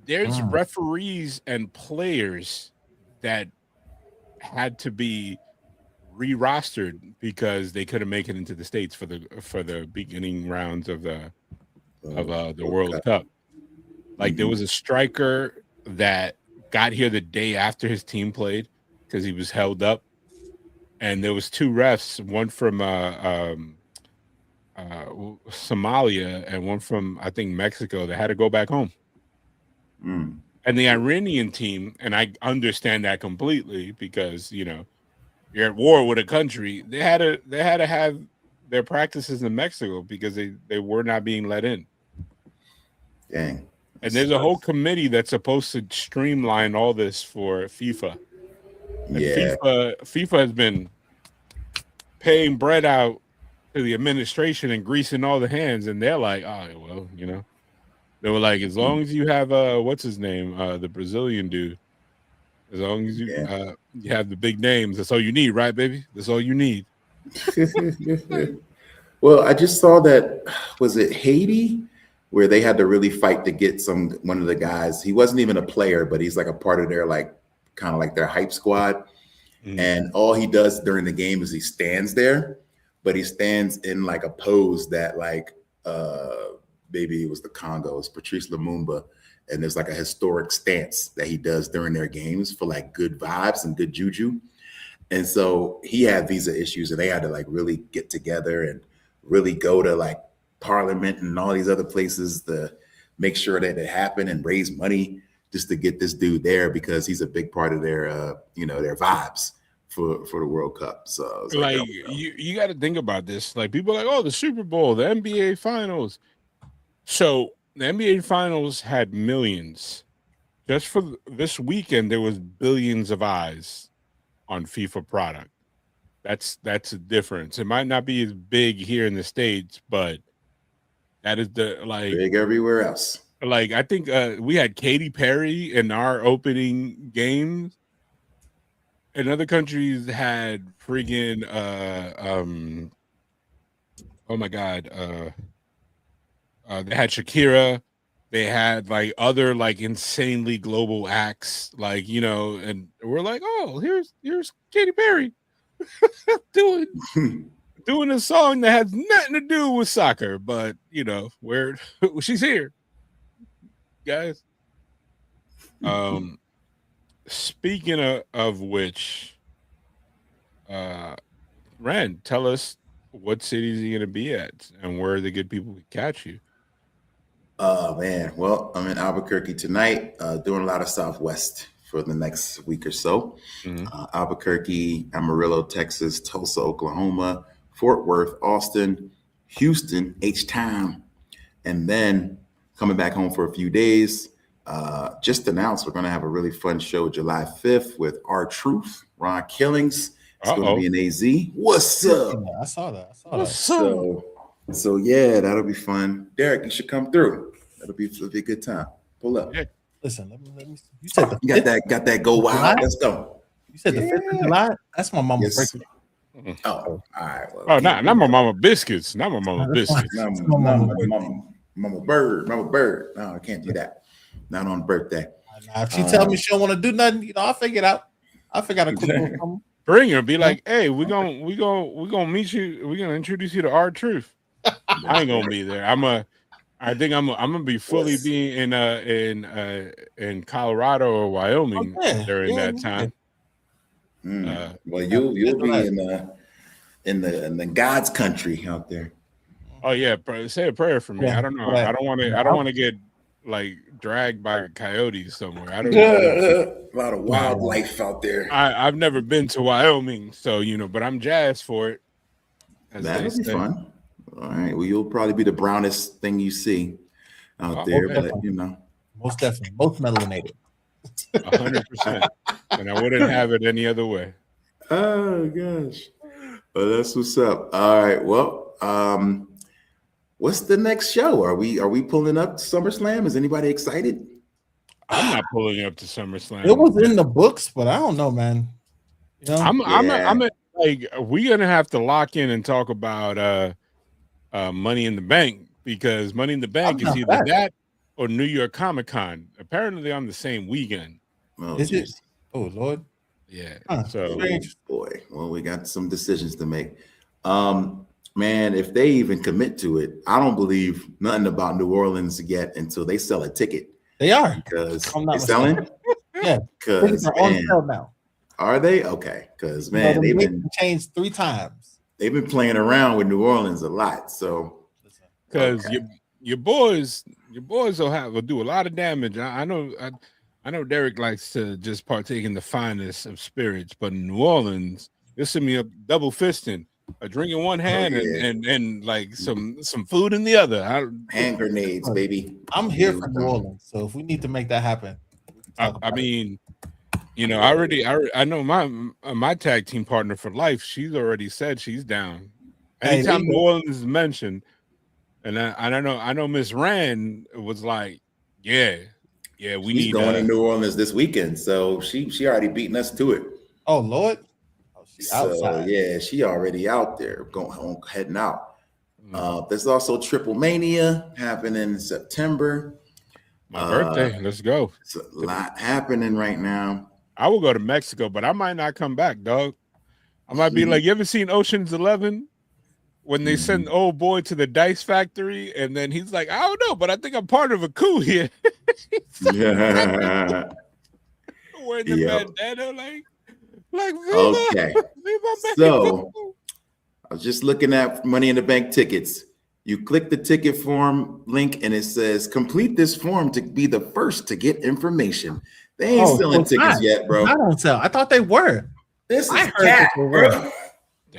There's referees and players that had to be re-rostered because they couldn't make it into the States for the beginning rounds of the World Cup. Like there was a striker that got here the day after his team played because he was held up, and there was two refs, one from Somalia and one from I think Mexico, that had to go back home. And the Iranian team, and I understand that completely because you're at war with a country. They had to have their practices in Mexico because they were not being let in. Dang. And there's a whole committee that's supposed to streamline all this for FIFA. And Yeah. FIFA has been paying bread out to the administration and greasing all the hands, and they're like, oh well, they were like, as long as you have what's his name, the Brazilian dude, as long as you have the big names, that's all you need, right, baby? That's all you need. Well, I just saw that, was it Haiti, where they had to really fight to get one of the guys. He wasn't even a player, but he's like a part of their kind of like their hype squad. And all he does during the game is he stands there, but he stands in like a pose that maybe it was the Congo, it's Patrice Lumumba, and there's like a historic stance that he does during their games for like good vibes and good juju. And so he had visa issues, and they had to like really get together and really go to like Parliament and all these other places to make sure that it happened and raise money just to get this dude there because he's a big part of their their vibes for the World Cup. So you got to think about this. Like people are like, oh, the Super Bowl, the NBA Finals. So the NBA Finals had millions. Just for this weekend, there was billions of eyes on FIFA product. That's a difference. It might not be as big here in the States, but that is big everywhere else. Like I think we had Katy Perry in our opening games. And other countries had friggin' oh my god, they had Shakira, they had like other like insanely global acts, and we're like, oh, here's Katy Perry doing a song that has nothing to do with soccer, but where she's here, guys. Speaking of which, Rand, tell us what cities are you going to be at and where the good people can catch you. Oh man, well, I'm in Albuquerque tonight, doing a lot of Southwest for the next week or so. Albuquerque, Amarillo, Texas, Tulsa, Oklahoma, Fort Worth, Austin, Houston, H-Town, and then coming back home for a few days. Just announced we're going to have a really fun show July 5th with R-Truth, Ron Killings. It's going to be in AZ. What's up? Yeah, I saw that. So yeah, that'll be fun. Derek, you should come through. It'll be a good time. Pull up. Yeah. Listen, let me see. You said the You got that go wild. July? Let's go. You said the 5th of July? That's my mama's Yes. birthday. Oh, all right. Well, Oh, not my mama biscuits. Not my mama biscuits. Mama bird. No, I can't do that. Not on birthday. Now, if she tell me she don't want to do nothing, you know, I'll figure it out. I'll figure out a cool something. Bring her. Be like, hey, we're gonna meet you. We're gonna introduce you to our truth. I ain't gonna be there. I think I'm gonna be fully being in Colorado or Wyoming during that time. Well, you'll be in the God's country out there. Oh yeah, say a prayer for me. Yeah, I don't know. right. I don't want to get like dragged by coyotes somewhere. I don't A lot of wildlife out there. I've never been to Wyoming, so but I'm jazzed for it. That'll be fun. All right. Well, you'll probably be the brownest thing you see out there, but most definitely, most melanated. 100%. And I wouldn't have it any other way. Oh gosh. Well, that's what's up. All right. Well, what's the next show? Are we pulling up to SummerSlam? Is anybody excited? I'm not pulling up to SummerSlam. It was in the books, but I don't know, man. You know? I'm like, we're gonna have to lock in and talk about Money in the Bank, because Money in the Bank is either that or New York Comic Con. Apparently on the same weekend. Oh, is it? Oh Lord. Yeah. So boy, well, we got some decisions to make. Man, if they even commit to it, I don't believe nothing about New Orleans yet until they sell a ticket. They are, because they're selling. Yeah, because they're on sale now. Are they? Okay, because man, they've been changed 3 times. They've been playing around with New Orleans a lot. So because your boys will do a lot of damage. I know Derek likes to just partake in the finest of spirits, but in New Orleans, you'll see me up double fisting, a drink in one hand and like some food in the other. Hand grenades, baby. I'm here for New Orleans, so if we need to make that happen, I mean, I know my tag team partner for life. She's already said she's down. Anytime New Orleans is mentioned, and I know Miss Rand was like, yeah, we She's need going to New Orleans this weekend, so she already beating us to it. Oh Lord. So yeah, she already out there heading out. There's also Triple Mania happening in September. My birthday. Let's go. It's a lot happening right now. I will go to Mexico, but I might not come back, dog. I might be like, you ever seen Ocean's 11 when they send old boy to the dice factory, and then he's like, I don't know, but I think I'm part of a coup here. Yeah. Wearing the bandana, like okay. So I was just looking at Money in the Bank tickets. You click the ticket form link and it says complete this form to be the first to get information. They ain't selling tickets yet, bro. I don't sell. I thought they were. This is cat, bro.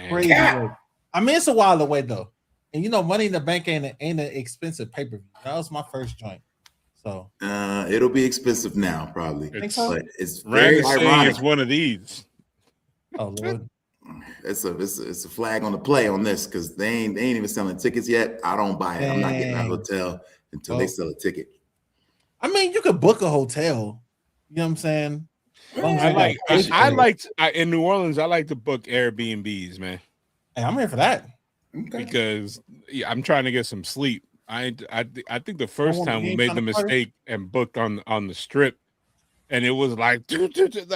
Crazy. I mean, it's a while away though, and Money in the Bank ain't an expensive pay-per-view. That was my first joint. So it'll be expensive now, probably. But it's very ironic. It's one of these. Oh Lord. It's a flag on the play on this because they ain't even selling tickets yet. I don't buy it. I'm not getting a hotel until they sell a ticket. I mean, you could book a hotel. You know what I'm saying? In New Orleans, I like to book Airbnbs, man. Hey, I'm here for that. Okay. Because I'm trying to get some sleep. I think the first time we made the mistake and booked on the strip, and it was like,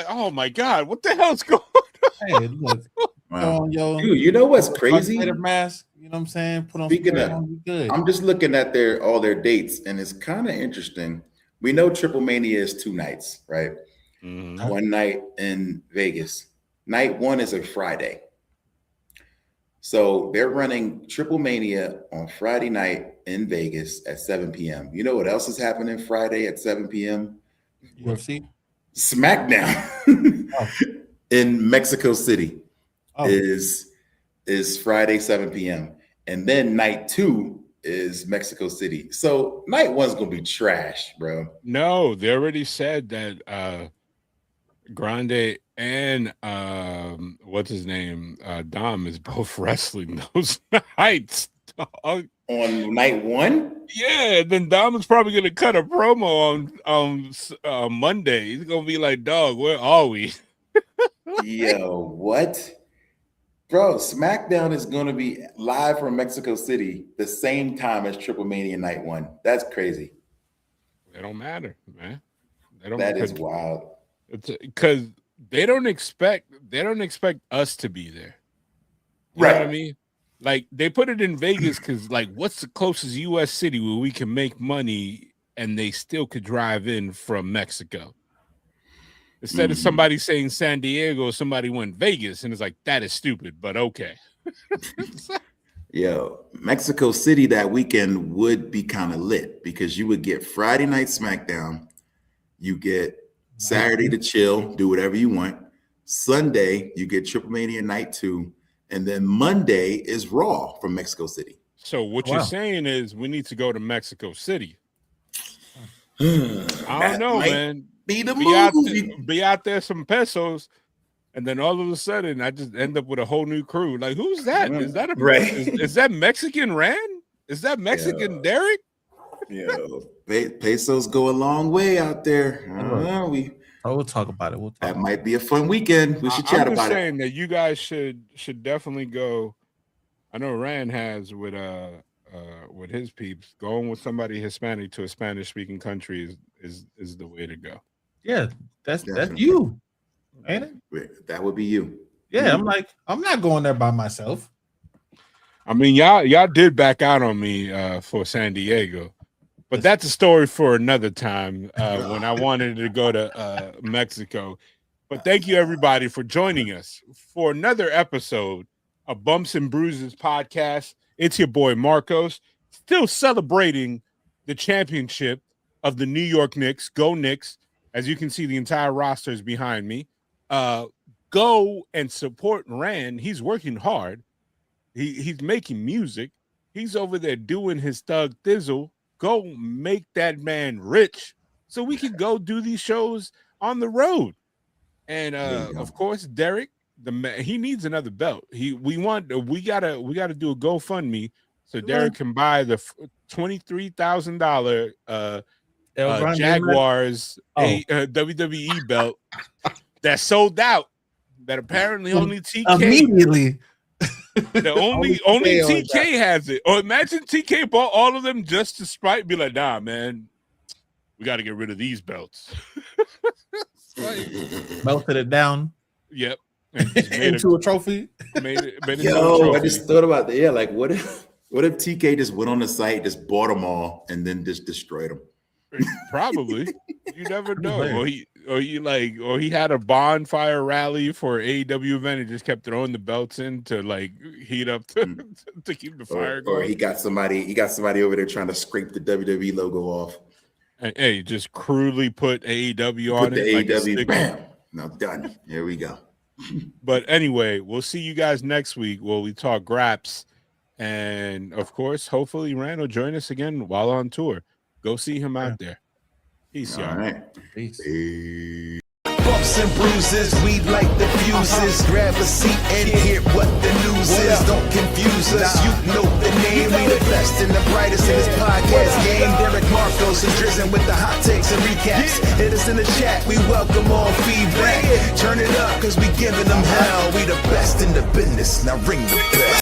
oh my God, what the hell's going on? Hey, look. Wow. Dude, you know what's crazy? Mask, you know what I'm saying? Put on. Speaking of, good. I'm just looking at all their dates, and it's kind of interesting. We know Triple Mania is 2 nights, right? Mm-hmm. One night in Vegas. Night 1 is a Friday. So they're running Triple Mania on Friday night in Vegas at 7 p.m. You know what else is happening Friday at 7 p.m.? UFC? SmackDown in Mexico City is Friday 7 p.m. And then night 2 is Mexico City. So night 1's gonna be trash, bro. No, they already said that Grande and what's his name? Dom is both wrestling those nights. On night 1? Yeah, then Dom is probably gonna cut a promo on Monday. He's gonna be like, "Dog, where are we?" Yo, what? Bro, SmackDown is going to be live from Mexico City the same time as Triple Mania Night 1. That's crazy. It don't matter, man. That is wild. It's because they don't expect us to be there. You Right. know what I mean? Like they put it in Vegas because, like, what's the closest U.S. city where we can make money and they still could drive in from Mexico? Instead of somebody saying San Diego, somebody went Vegas, and it's like that is stupid, but okay. Yo, Mexico City that weekend would be kind of lit because you would get Friday night SmackDown, you get Saturday to chill, do whatever you want. Sunday, you get Triple Mania Night 2, and then Monday is Raw from Mexico City. So what you're saying is we need to go to Mexico City. I don't know, man. Be the Be out there some pesos, and then all of a sudden I just end up with a whole new crew. Like, who's that? Is that is that Mexican Rand? Is that Mexican Derek? Yo, pesos go a long way out there. I don't know. We'll talk about it. That might be a fun weekend. We should chat about it. I'm saying that you guys should definitely go. I know Rand has with his peeps. Going with somebody Hispanic to a Spanish speaking country is the way to go. Yeah, that's you, ain't it? That would be you. Yeah, I'm not going there by myself. I mean, y'all did back out on me for San Diego, but that's a story for another time when I wanted to go to Mexico. But thank you everybody for joining us for another episode of Bumps and Bruises podcast. It's your boy Marcos, still celebrating the championship of the New York Knicks. Go Knicks. As you can see, the entire roster is behind me. Go and support Rand. He's working hard. He's making music. He's over there doing his thug thizzle. Go make that man rich so we can go do these shows on the road. And of course, Derek, he needs another belt. We gotta do a GoFundMe so Derek can buy the $23,000 Jaguars WWE belt that sold out. That apparently only TK immediately. The only TK has it. Or imagine TK bought all of them just to spite, be like, nah, man, we got to get rid of these belts. Melted it down. Yep. Into a trophy. Made it into a Yo, trophy. I just thought about that. Yeah, like what if TK just went on the site, just bought them all, and then just destroyed them? Probably. You never know. Or he had a bonfire rally for AEW event and just kept throwing the belts in to like heat up to keep the fire going. Or he got somebody over there trying to scrape the WWE logo off. And, hey, just crudely put AEW on the it. AEW, bam. Now done. Here we go. But anyway, we'll see you guys next week where we talk graps. And of course, hopefully Rand will join us again while on tour. Go see him out there. Peace, y'all. All right. Peace. Bumps and bruises, we like the fuses. Grab a seat and hear what the news is. Don't confuse us, you know the name. We the best and the brightest in this podcast game. Derek Marcos and Drizzen with the hot takes and recaps. Hit us in the chat, we welcome all feedback. Turn it up, cause we giving them hell. We the best in the business, now ring the bell.